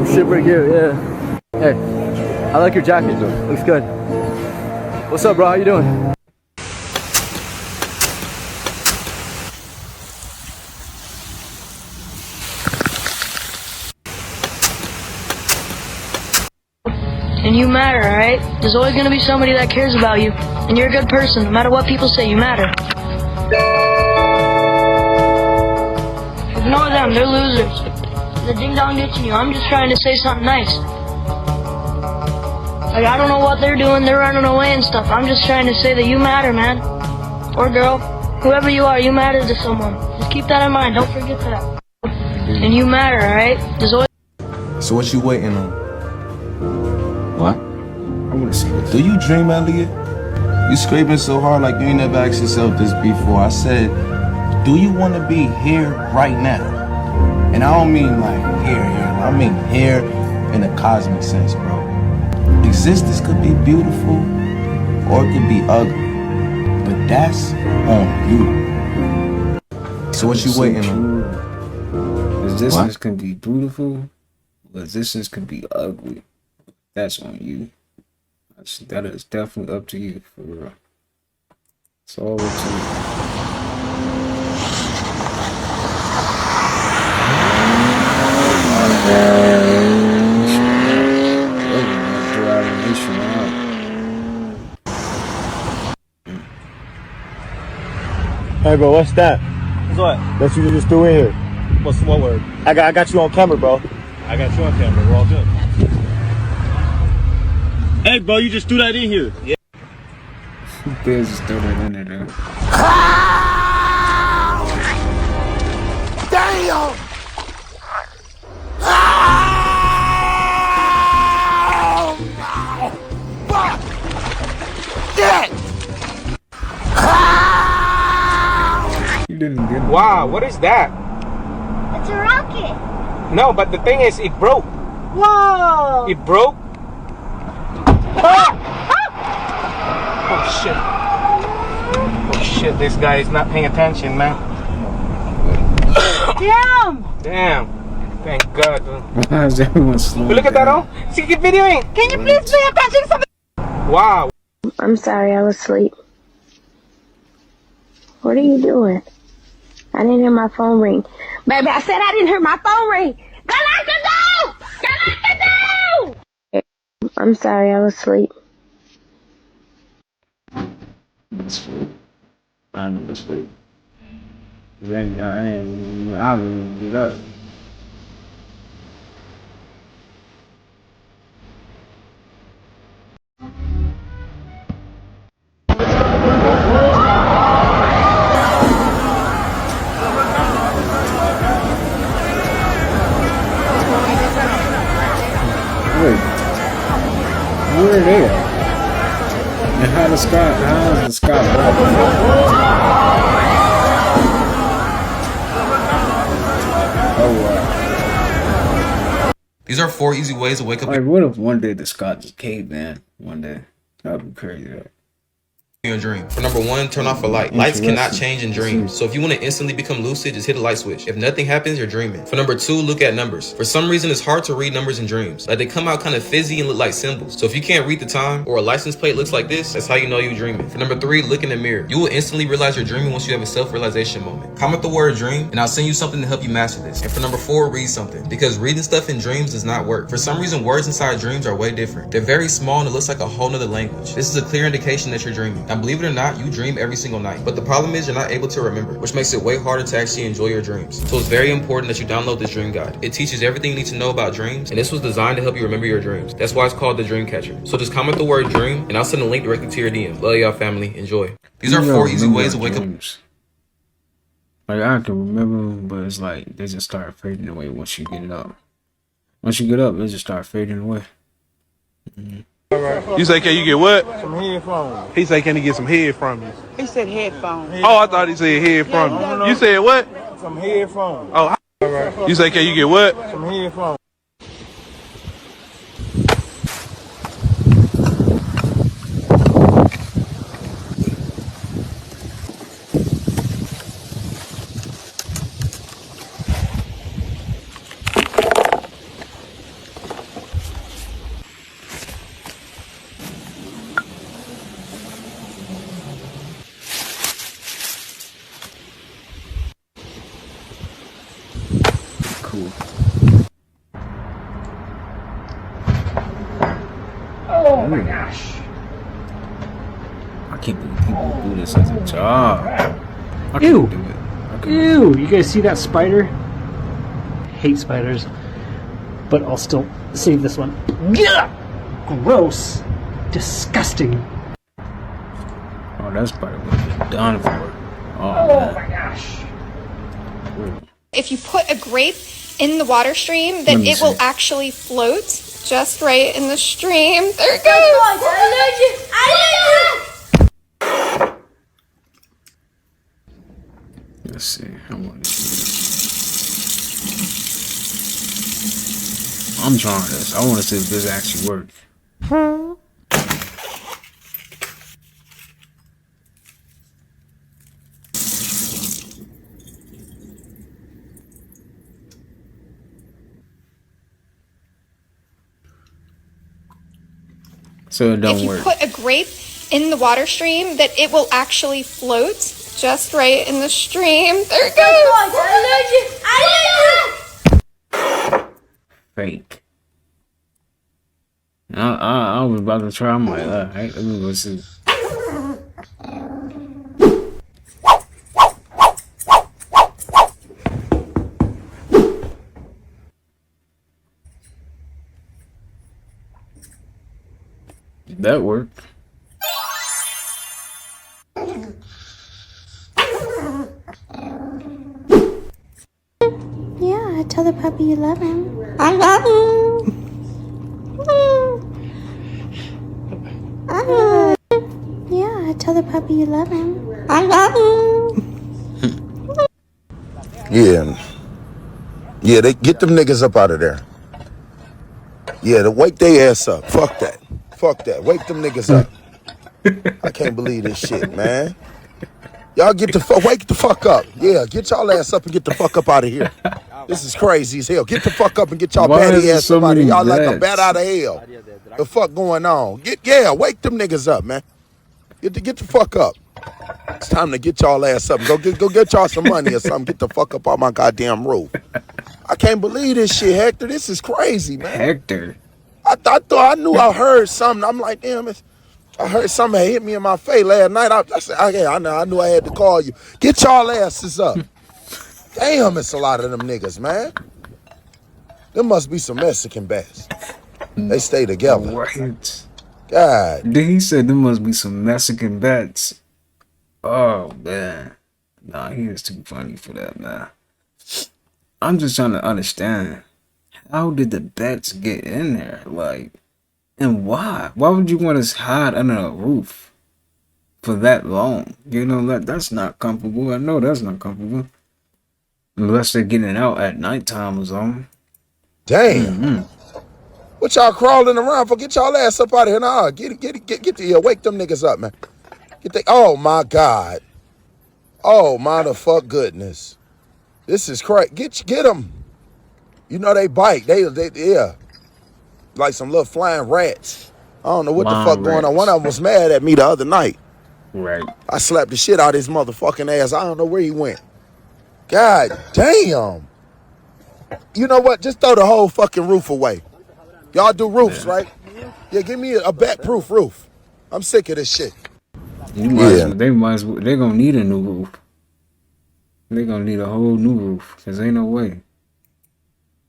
Super cute, yeah. Hey, I like your jacket. Looks good. What's up, bro? How you doing? And you matter, alright? There's always gonna be somebody that cares about you. And you're a good person, no matter what people say, you matter. Ignore them, they're losers. The ding-dong ditching you, I'm just trying to say something nice. Like, I don't know what they're doing, they're running away and stuff. I'm just trying to say that you matter, man. Or girl, whoever you are, you matter to someone. Just keep that in mind, don't forget that. And you matter, alright? There's always... So what you waiting on? What? I want to see this. Do you dream, Elliot? You scraping so hard like you ain't never asked yourself this before. I said, do you want to be here right now? And I don't mean like here. I mean here in a cosmic sense, bro. Existence could be beautiful or it could be ugly. But that's on you. So what you waiting on? Existence can be beautiful, but existence can be ugly. That's on you. That is definitely up to you, for real. It's all up to you. Hey, bro, what's that? What's what? That you just threw in here. What's what word? I got you on camera, bro. I got you on camera. We're all good. Hey, bro, you just threw that in here. Yeah. Biz just threw that in there, dude. Damn! Fuck! Shit! You didn't get it. Wow, what is that? It's a rocket. No, but the thing is, it broke. Whoa! It broke. Ah! Oh shit. Oh shit, this guy is not paying attention, man. Damn! Damn. Thank God. Why is everyone slow? Look at that, oh? See, keep videoing. Can you please pay attention to something? Wow. I'm sorry, I was asleep. What are you doing? I didn't hear my phone ring. Baby, I said I didn't hear my phone ring. Go lock the door! Go lock the door! I'm sorry, I was asleep. I'm asleep. Then I'll get up. Wait, where are they at? And how is the sky Oh wow. These are 4 easy ways to wake up. Like, what if one day the sky just caved in? One day. That'd be crazy, right? Your dream. For number 1, turn off a light. Lights cannot change in dreams. So if you want to instantly become lucid, just hit a light switch. If nothing happens, you're dreaming. For number 2, look at numbers. For some reason, it's hard to read numbers in dreams. Like, they come out kind of fizzy and look like symbols. So if you can't read the time, or a license plate looks like this, that's how you know you're dreaming. For number 3, look in the mirror. You will instantly realize you're dreaming once you have a self-realization moment. Comment the word dream, and I'll send you something to help you master this. And for number 4, read something. Because reading stuff in dreams does not work. For some reason, words inside dreams are way different. They're very small and it looks like a whole nother language. This is a clear indication that you're dreaming. Now, believe it or not, you dream every single night. But the problem is you're not able to remember, which makes it way harder to actually enjoy your dreams. So it's very important that you download this dream guide. It teaches everything you need to know about dreams, and this was designed to help you remember your dreams. That's why it's called the Dream Catcher. So just comment the word dream, and I'll send a link directly to your DM. Love y'all, family. Enjoy. These are 4 easy ways to wake up. Like, I can remember, but it's like they just start fading away once you get it up. Once you get up, they just start fading away. You say, can you get what? Some headphones. He say, can he get some head from you? He said headphones. Oh, I thought he said head from you. You said what? Some headphones. Oh, you say, can you get what? Some headphones. Oh my gosh. I can't believe people do this as a job. I Ew. can't do it. Ew. You guys see that spider? Hate spiders. But I'll still save this one. Yeah. Gross. Disgusting. Oh, that spider would be done for. Oh my gosh. If you put a grape in the water stream, then it will actually float just right in the stream. There it goes. Let's see. I'm trying this. I want to see if this actually works. So it don't If you work. put a grape in the water stream, then it will actually float just right in the stream. There it goes. Fake. I was about to try. I'm like, alright, let me go see. That worked. Yeah, tell the puppy you love him. I love him. Yeah, tell the puppy you love him. I love him. Yeah, they get them niggas up out of there. Yeah, wake their ass up. Fuck that. Wake them niggas up. I can't believe this shit, man. Y'all wake the fuck up. Yeah, get y'all ass up and get the fuck up out of here. This is crazy as hell. Get the fuck up and get y'all batty ass up out of here. Y'all like a bat out of hell. The fuck going on? Wake them niggas up, man. Get the fuck up. It's time to get y'all ass up. Go get y'all some money or something. Get the fuck up on my goddamn roof. I can't believe this shit, Hector. This is crazy, man. Hector. I thought I knew I heard something. I'm like, damn, I heard something hit me in my face last night. I said, I knew I had to call you. Get y'all asses up. Damn, it's a lot of them niggas, man. There must be some Mexican bats. They stay together. Right. God. Then he said there must be some Mexican bats. Oh, man. Nah, he is too funny for that, man. I'm just trying to understand. How did the bats get in there? Like, and why? Why would you want to hide under a roof for that long? You know, that's not comfortable. I know that's not comfortable. Unless they're getting out at nighttime or something. Damn. What y'all crawling around for? Get y'all ass up out of here. Nah, get the wake them niggas up, man. Oh my God. Oh my the fuck goodness. This is crazy. Get them. You know they bite. They like some little flying rats. I don't know what the fuck going on. One of them was mad at me the other night. Right. I slapped the shit out of his motherfucking ass. I don't know where he went. God damn. You know what? Just throw the whole fucking roof away. Y'all do roofs, right? Yeah, give me a bat-proof roof. I'm sick of this shit. They're gonna need a new roof. They're gonna need a whole new roof. Cause ain't no way.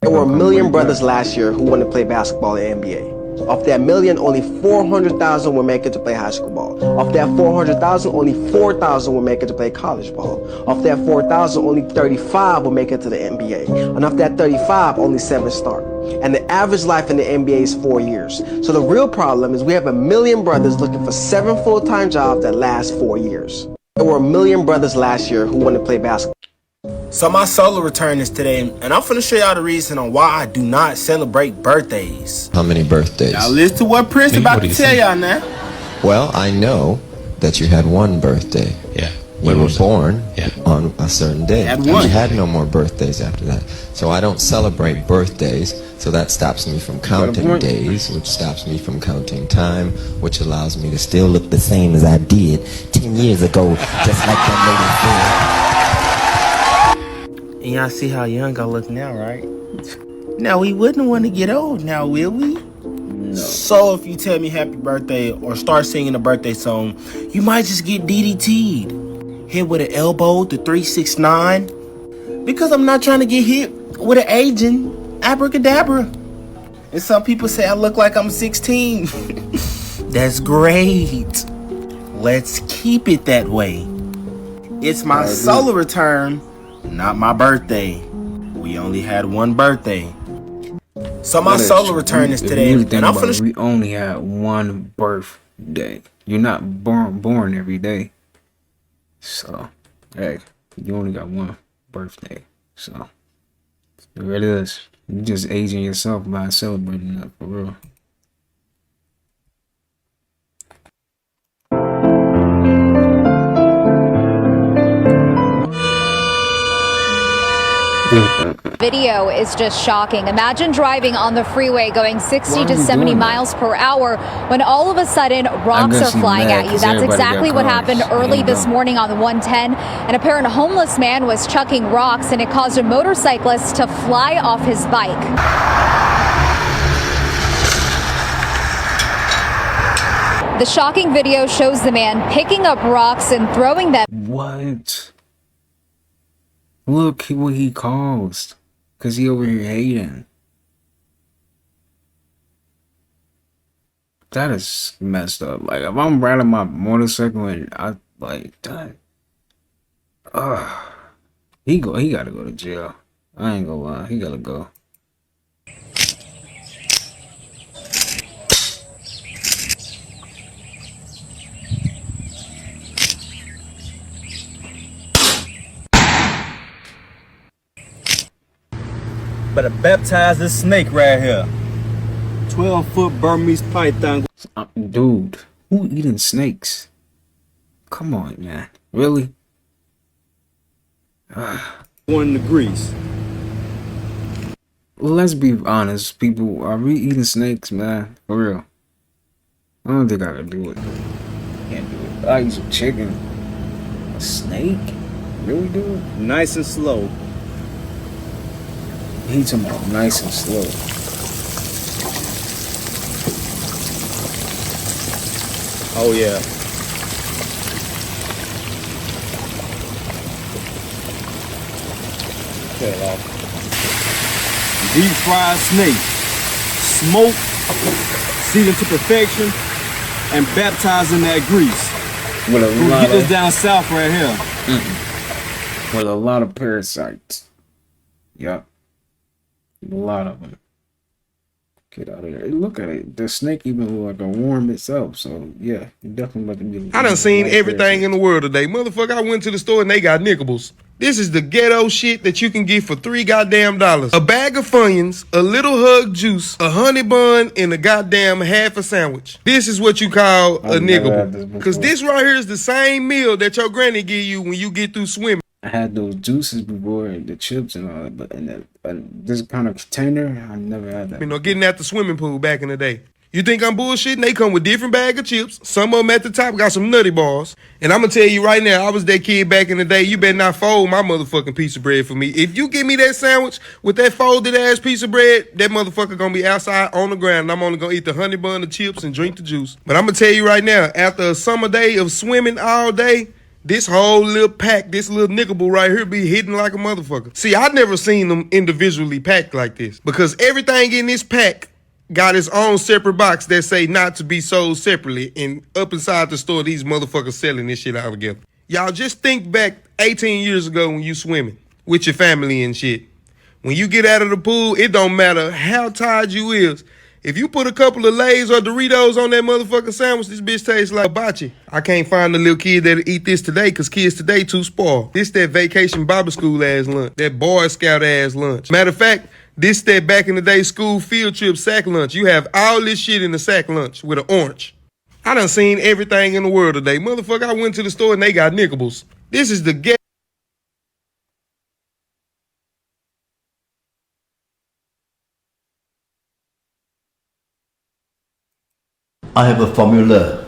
There were 1 million brothers last year who wanted to play basketball in the NBA. Of that million, only 400,000 will make it to play high school ball. Of that 400,000, only 4,000 will make it to play college ball. Of that 4,000, only 35 will make it to the NBA. And of that 35, only 7 start. And the average life in the NBA is 4 years. So the real problem is we have 1 million brothers looking for 7 full-time jobs that last 4 years. There were 1 million brothers last year who wanted to play basketball. So my solar return is today, and I'm finna show y'all the reason on why I do not celebrate birthdays. How many birthdays? Now listen to what Prince about to tell y'all now. Well, I know that you had one birthday. Yeah. You were born on a certain day. Had And one. you had no more birthdays after that. So I don't celebrate birthdays, so that stops me from counting days, which stops me from counting time, which allows me to still look the same as I did 10 years ago, just like that lady said. And y'all see how young I look now, right? Now we wouldn't want to get old now, will we? No. So if you tell me happy birthday or start singing a birthday song, you might just get DDT'd. Hit with an elbow to 369. Because I'm not trying to get hit with an agent abracadabra. And some people say I look like I'm 16. That's great. Let's keep it that way. It's my solar return, not my birthday. We only had one birthday. So my solar return is today. And I'm finna. We only had one birthday. You're not born every day. So, hey, you only got one birthday. So, there it is. You just aging yourself by celebrating that, for real. Video is just shocking. Imagine driving on the freeway going 60 to 70 miles per hour when all of a sudden rocks are flying at you. That's exactly what happened early this morning on the 110. An apparent homeless man was chucking rocks and it caused a motorcyclist to fly off his bike. The shocking video shows the man picking up rocks and throwing them. What? Look what he caused. Cause he over here hating. That is messed up. Like if I'm riding my motorcycle and I like that. He gotta go to jail. I ain't gonna lie. He gotta go. Better baptize this snake right here. 12-foot Burmese python. Dude, who eating snakes? Come on, man. Really? 1 degrees. Let's be honest, people. Are we eating snakes, man? For real. I don't think I can do it. Can't do it. I eat some chicken. A snake? Really, dude? Nice and slow. He's talking about nice and slow. Oh yeah. Cut it off. Deep fried snake. Smoke, seasoned to perfection, and baptized in that grease. With a We'll lot get this of, down south right here. with a lot of parasites. Yup. A lot of them. Get out of there. Look at it. The snake even look like a worm itself. So yeah, you definitely let them get. I done seen everything in the world today. Motherfucker, I went to the store and they got nickables. This is the ghetto shit that you can get for $3 goddamn. A bag of Funyuns, a little hug juice, a honey bun, and a goddamn half a sandwich. This is what you call a nickable. Cause this right here is the same meal that your granny give you when you get through swimming. I had those juices before, the chips and all that, but in this kind of container, I never had that. You know, getting at the swimming pool back in the day. You think I'm bullshitting? They come with different bag of chips. Some of them at the top got some nutty bars. And I'm going to tell you right now, I was that kid back in the day. You better not fold my motherfucking piece of bread for me. If you give me that sandwich with that folded ass piece of bread, that motherfucker going to be outside on the ground. And I'm only going to eat the honey bun, the chips, and drink the juice. But I'm going to tell you right now, after a summer day of swimming all day, this whole little pack, this little nickable right here be hitting like a motherfucker. See, I never seen them individually packed like this. Because everything in this pack got its own separate box that say not to be sold separately. And up inside the store, these motherfuckers selling this shit out together. Y'all just think back 18 years ago when you swimming with your family and shit. When you get out of the pool, it don't matter how tired you is. If you put a couple of Lay's or Doritos on that motherfucking sandwich, this bitch tastes like hibachi. I can't find a little kid that'll eat this today because kids today too spoiled. This that vacation Bible school ass lunch. That Boy Scout ass lunch. Matter of fact, this that back in the day school field trip sack lunch. You have all this shit in the sack lunch with an orange. I done seen everything in the world today. Motherfucker, I went to the store and they got nickables. This is the ghetto. I have a formula,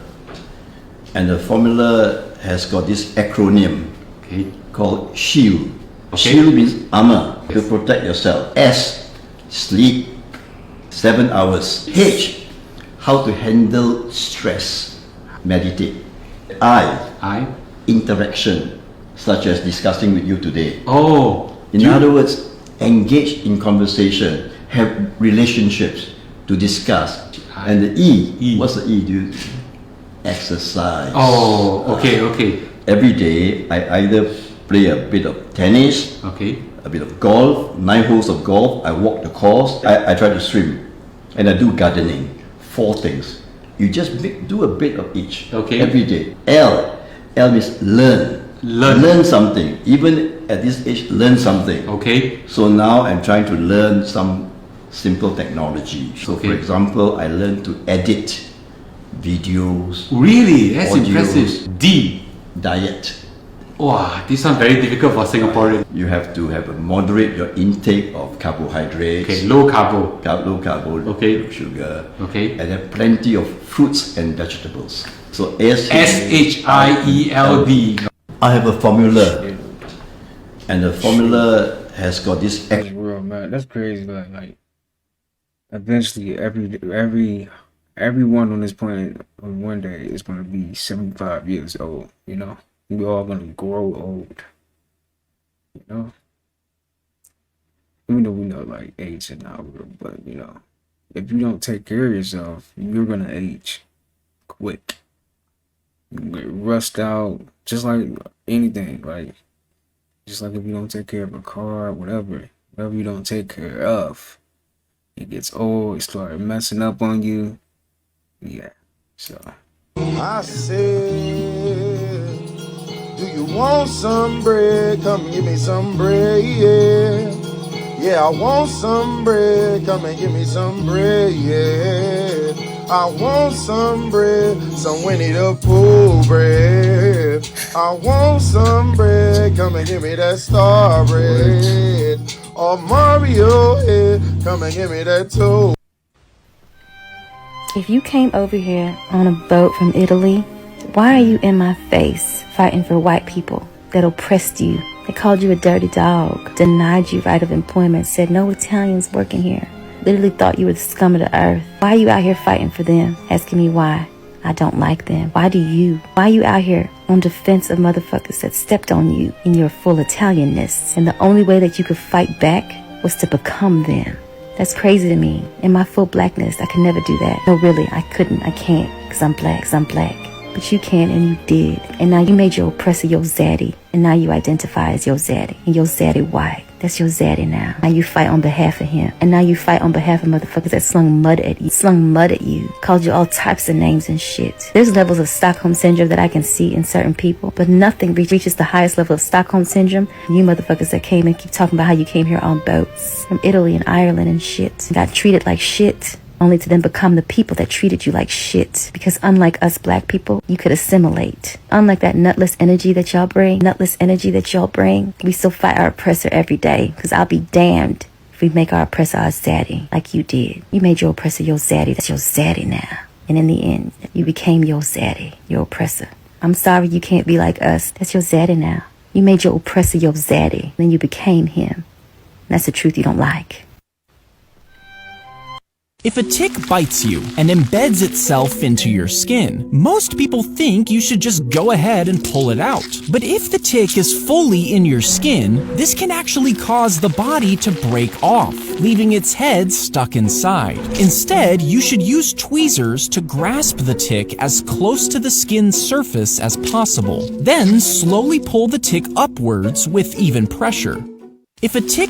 and the formula has got this acronym called SHIELD. SHIELD means armor to protect yourself. S, sleep, 7 hours. H, how to handle stress, meditate. I, interaction, such as discussing with you today. In other words, engage in conversation, have relationships to discuss. And the E, what's the E, dude? Exercise. Okay. Every day, I either play a bit of tennis, a bit of golf, 9 holes of golf, I walk the course, I try to swim, and I do gardening. 4 things. You just do a bit of each every day. L means learn. Learn something. Even at this age, learn something. So now I'm trying to learn some simple technology. So for example, I learned to edit videos. Really? That's audios. Impressive. D. Diet. Wow, this sounds very difficult for Singaporeans. You have to have a moderate your intake of carbohydrates. Low carbo. Low carbo. Low sugar. And then plenty of fruits and vegetables. So SHIELD. I have a formula, and the formula has got this. That's real, man. That's crazy. Like eventually, everyone on this planet one day is going to be 75 years old. You know, we're all going to grow old. You know, even though we know like age is not real, but you know, if you don't take care of yourself, you're going to age quick. You get rust out, just like anything. Like, just like if you don't take care of a car, whatever you don't take care of, it gets old, it starts messing up on you. Yeah, so. I said, do you want some bread? Come and give me some bread, yeah. Yeah, I want some bread. Come and give me some bread, yeah. I want some bread, some Winnie the Pooh bread. I want some bread, come and give me that star bread. Or Mario head, come and give me that too. If you came over here on a boat from Italy, why are you in my face fighting for white people that oppressed you? They called you a dirty dog, denied you right of employment, said no Italians working here. Literally thought you were the scum of the earth. Why are you out here fighting for them? Asking me why. I don't like them. Why do you? Why are you out here on defense of motherfuckers that stepped on you in your full Italianness? And the only way that you could fight back was to become them. That's crazy to me. In my full blackness, I could never do that. No, really, I couldn't. I can't. Because I'm black. But you can, and you did. And now you made your oppressor your zaddy. And now you identify as your zaddy. And your zaddy white. That's your zaddy now. Now you fight on behalf of him. And now you fight on behalf of motherfuckers that slung mud at you. Called you all types of names and shit. There's levels of Stockholm Syndrome that I can see in certain people. But nothing reaches the highest level of Stockholm Syndrome. You motherfuckers that came and keep talking about how you came here on boats. From Italy and Ireland and shit. And got treated like shit. Only to then become the people that treated you like shit. Because unlike us black people, you could assimilate. Unlike that nutless energy that y'all bring, we still fight our oppressor every day. Because I'll be damned if we make our oppressor our zaddy, like you did. You made your oppressor your zaddy. That's your zaddy now. And in the end, you became your zaddy, your oppressor. I'm sorry you can't be like us. That's your zaddy now. You made your oppressor your zaddy. Then you became him. And that's the truth you don't like. If a tick bites you and embeds itself into your skin, most people think you should just go ahead and pull it out. But if the tick is fully in your skin, this can actually cause the body to break off, leaving its head stuck inside. Instead, you should use tweezers to grasp the tick as close to the skin surface as possible. Then slowly pull the tick upwards with even pressure. If a tick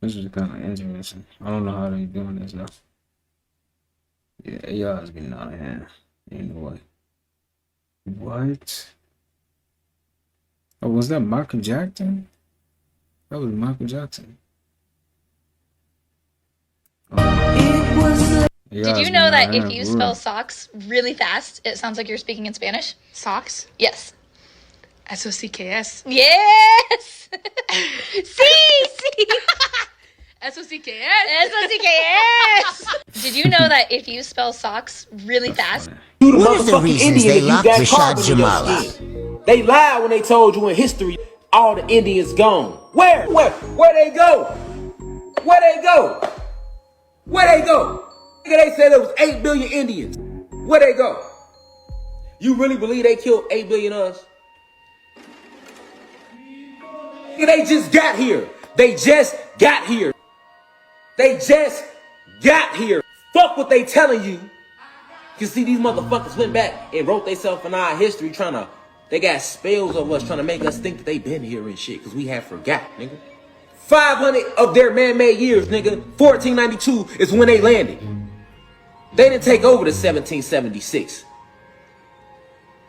This is kind of interesting. I don't know how they're doing this though. Yeah, AI is getting out of hand. Anyway. What? Oh, was that Michael Jackson? That was Michael Jackson. Did you know that if you spell socks really fast, it sounds like you're speaking in Spanish? Socks? Yes. S-O-C-K-S. Yes! Sí! S-O-C-K-S. S-O-C-K-S! Did you know that if you spell socks really fast? You the motherfucking Indian if you got carbon in your skin. They lied when they told you in history all the Indians gone. Where they go? Where they go? Where they go? Nigga, they said there was 8 billion Indians. Where they go? You really believe they killed 8 billion of us? Nigga, they just got here. They just got here. They just got here. Fuck what they telling you. You see, these motherfuckers went back and wrote themselves in our history they got spells of us trying to make us think that they been here and shit, because we have forgot, nigga. 500 of their man-made years, nigga. 1492 is when they landed. They didn't take over to 1776.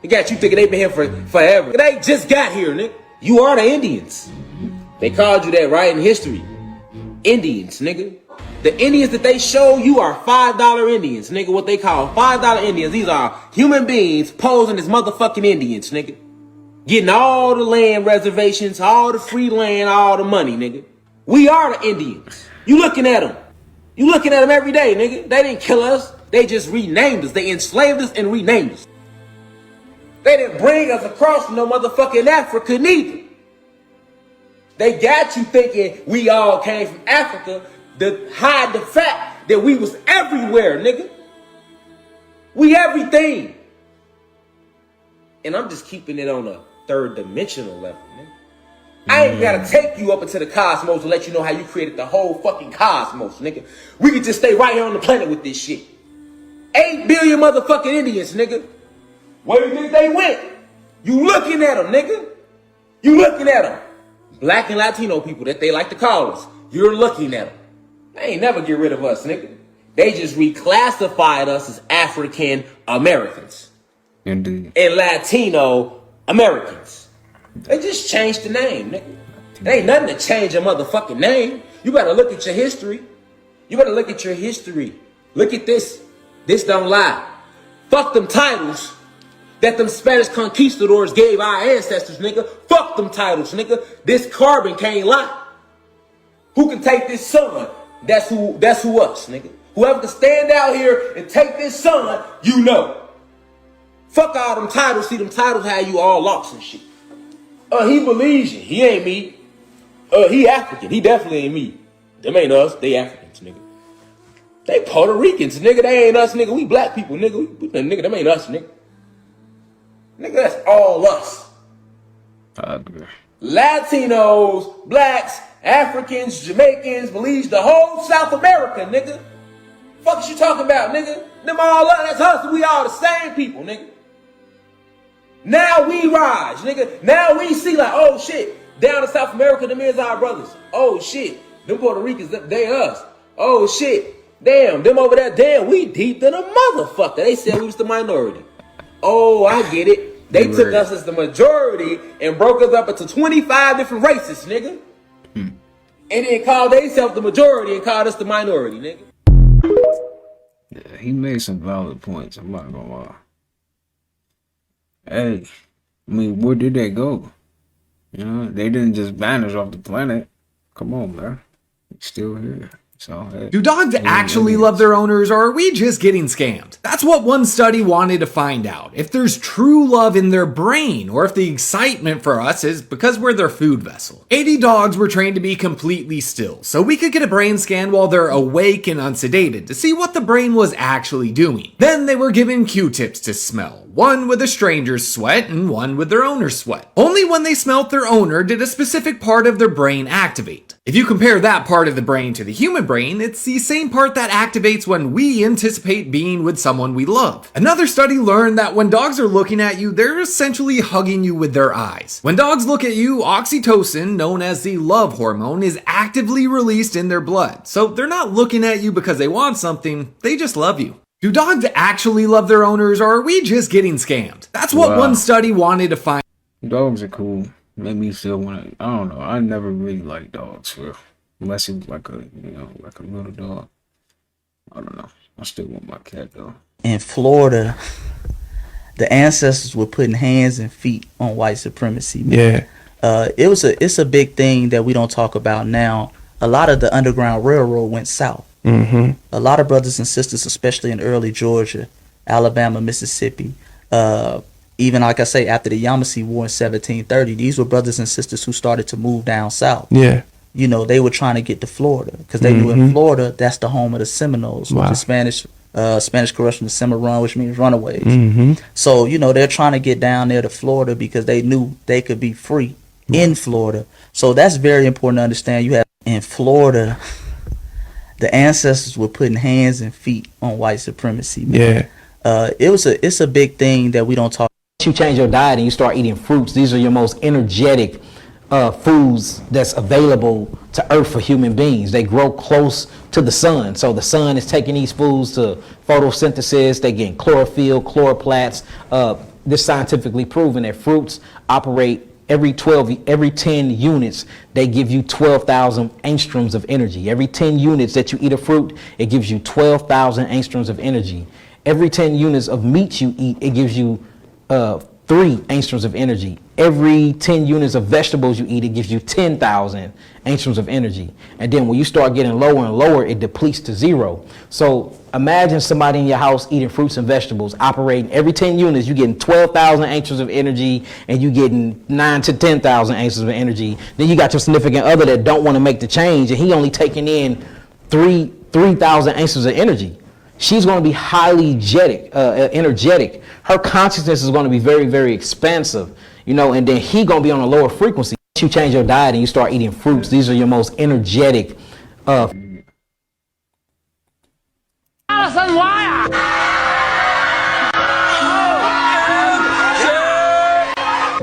They got you thinking they been here for forever. They just got here, nigga. You are the Indians. They called you that right in history. Indians, nigga. The Indians that they show you are $5 Indians, nigga. What they call $5 Indians. These are human beings posing as motherfucking Indians, nigga. Getting all the land reservations, all the free land, all the money, nigga. We are the Indians. You looking at them. You looking at them every day, nigga. They didn't kill us. They just renamed us. They enslaved us and renamed us. They didn't bring us across from no motherfucking Africa neither. They got you thinking we all came from Africa to hide the fact that we was everywhere, nigga. We everything. And I'm just keeping it on a third dimensional level, nigga. I ain't gotta take you up into the cosmos to let you know how you created the whole fucking cosmos, nigga. We can just stay right here on the planet with this shit. 8 billion motherfucking Indians, nigga. Where do you think they went? You looking at them, nigga. You looking at them. Black and Latino people that they like to call us. You're looking at them. They ain't never get rid of us, nigga. They just reclassified us as African Americans. Indeed. And Latino Americans. They just changed the name, nigga. There ain't nothing to change a motherfucking name. You better look at your history. You better look at your history. Look at this. This don't lie. Fuck them titles that them Spanish conquistadors gave our ancestors, nigga. Fuck them titles, nigga. This carbon can't lie. Who can take this sun? That's who us, nigga. Whoever can stand out here and take this sun, you know. Fuck all them titles. See, them titles have you all lost and shit. He Belizean. He ain't me. He African. He definitely ain't me. Them ain't us. They Africans, nigga. They Puerto Ricans, nigga. They ain't us, nigga. We black people, nigga. Nigga, them ain't us, nigga. Nigga, that's all us. I agree. Latinos, blacks, Africans, Jamaicans, Belize, the whole South America, nigga. Fuck is you talking about, nigga? Them all us, that's us. We all the same people, nigga. Now we rise, nigga. Now we see like, oh shit, down in South America, them is our brothers. Oh shit, them Puerto Ricans, they us. Oh shit, damn, them over there, damn, we deep than a motherfucker. They said we was the minority. Oh, I get it. They took us as the majority and broke us up into 25 different races, nigga. And then called themselves the majority and called us the minority, nigga. Yeah, he made some valid points. I'm not gonna lie. Hey, I mean, where did they go? You know, they didn't just vanish off the planet. Come on, man. They're still here. So, hey. Do dogs actually love their owners, or are we just getting scammed? That's what one study wanted to find out. If there's true love in their brain, or if the excitement for us is because we're their food vessel. 80 dogs were trained to be completely still, so we could get a brain scan while they're awake and unsedated to see what the brain was actually doing. Then they were given Q-tips to smell, one with a stranger's sweat and one with their owner's sweat. Only when they smelt their owner did a specific part of their brain activate. If you compare that part of the brain to the human brain, it's the same part that activates when we anticipate being with someone we love. Another study learned that when dogs are looking at you, they're essentially hugging you with their eyes. When dogs look at you, oxytocin, known as the love hormone, is actively released in their blood. So they're not looking at you because they want something, they just love you. Do dogs actually love their owners, or are we just getting scammed? That's what one study wanted to find. Dogs are cool. Made me feel I don't know. I never really liked dogs, unless it was like a little dog. I don't know. I still want my cat though. In Florida, the ancestors were putting hands and feet on white supremacy. Man. Yeah. It's a big thing that we don't talk about now. A lot of the Underground Railroad went south. Mm-hmm. A lot of brothers and sisters, especially in early Georgia, Alabama, Mississippi. Even like I say, after the Yamasee War in 1730, these were brothers and sisters who started to move down south. Yeah. You know, they were trying to get to Florida because they knew in Florida that's the home of the Seminoles, which is Spanish corruption, the Cimarron, which means runaways. So you know they're trying to get down there to Florida because they knew they could be free in Florida. So that's very important to understand. You have in Florida, the ancestors were putting hands and feet on white supremacy. Man. Yeah. It's a big thing that we don't talk. You change your diet and you start eating fruits. These are your most energetic foods that's available to earth for human beings. They grow close to the sun, so the sun is taking these foods to photosynthesis. They get chlorophyll, chloroplasts. This scientifically proven that fruits operate every 10 units. They give you 12,000 angstroms of energy. Every 10 units that you eat a fruit, it gives you 12,000 angstroms of energy. Every 10 units of meat you eat, it gives you 3 angstroms of energy. Every 10 units of vegetables you eat, it gives you 10,000 angstroms of energy. And then when you start getting lower and lower, it depletes to 0. So imagine somebody in your house eating fruits and vegetables, operating every 10 units, you're getting 12,000 angstroms of energy, and you're getting 9 to 10,000 angstroms of energy. Then you got your significant other that don't want to make the change, and he only taking in 3,000 angstroms of energy. She's going to be highly energetic. Her consciousness is going to be very, very expansive, you know, and then he going to be on a lower frequency. You change your diet and you start eating fruits. These are your most energetic. Allison Wire!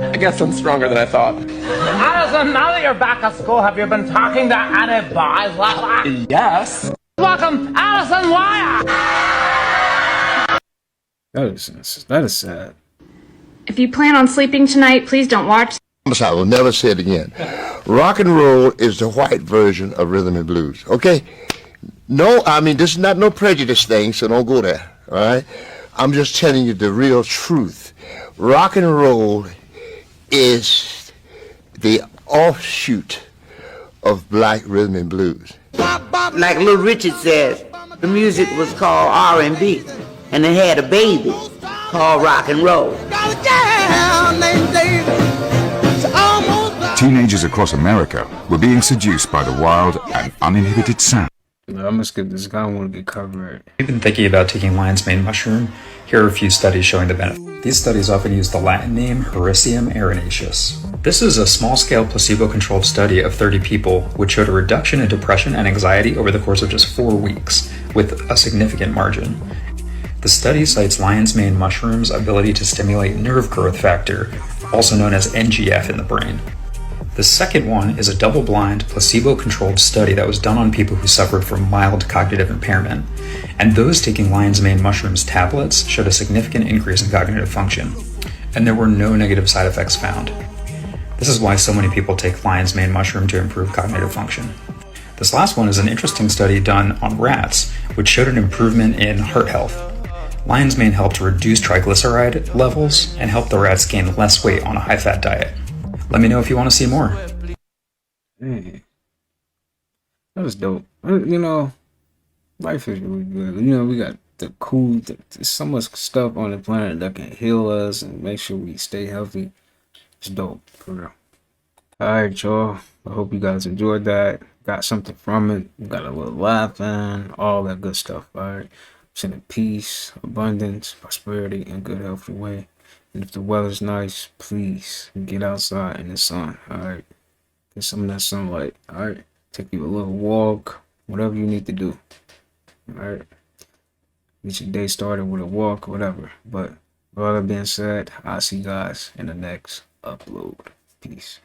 I guess I'm stronger than I thought. Allison, now that you're back at school, have you been talking to any boys lately? Yes. Welcome, Allison Wire! That is sad. If you plan on sleeping tonight, please don't watch. I will never say it again. Rock and roll is the white version of rhythm and blues. Okay? No, I mean, this is not no prejudice thing, so don't go there. All right? I'm just telling you the real truth. Rock and roll is the offshoot of black rhythm and blues. Like Little Richard says, the music was called R&B, and it had a baby called rock and roll. Teenagers across America were being seduced by the wild and uninhibited sound. I'm gonna skip this guy. I want to get covered. You've been thinking about taking lion's mane mushroom? Here are a few studies showing the benefit. These studies often use the Latin name Hericium erinaceus. This is a small-scale placebo-controlled study of 30 people, which showed a reduction in depression and anxiety over the course of just 4 weeks, with a significant margin. The study cites lion's mane mushroom's ability to stimulate nerve growth factor, also known as NGF, in the brain. The second one is a double-blind, placebo-controlled study that was done on people who suffered from mild cognitive impairment, and those taking lion's mane mushrooms tablets showed a significant increase in cognitive function, and there were no negative side effects found. This is why so many people take lion's mane mushroom to improve cognitive function. This last one is an interesting study done on rats, which showed an improvement in heart health. Lion's mane helped reduce triglyceride levels and helped the rats gain less weight on a high-fat diet. Let me know if you want to see more. Hey, that was dope. You know, life is really good. You know, we got there's so much stuff on the planet that can heal us and make sure we stay healthy. It's dope, for real. Alright, y'all. I hope you guys enjoyed that. Got something from it. Got a little laughing. All that good stuff, alright? Sending peace, abundance, prosperity, and good health your way. And if the weather's nice, please get outside in the sun, alright? Get some of that sunlight, alright? Take you a little walk, whatever you need to do, alright? Get your day started with a walk, whatever. But with all that being said, I'll see you guys in the next upload. Peace.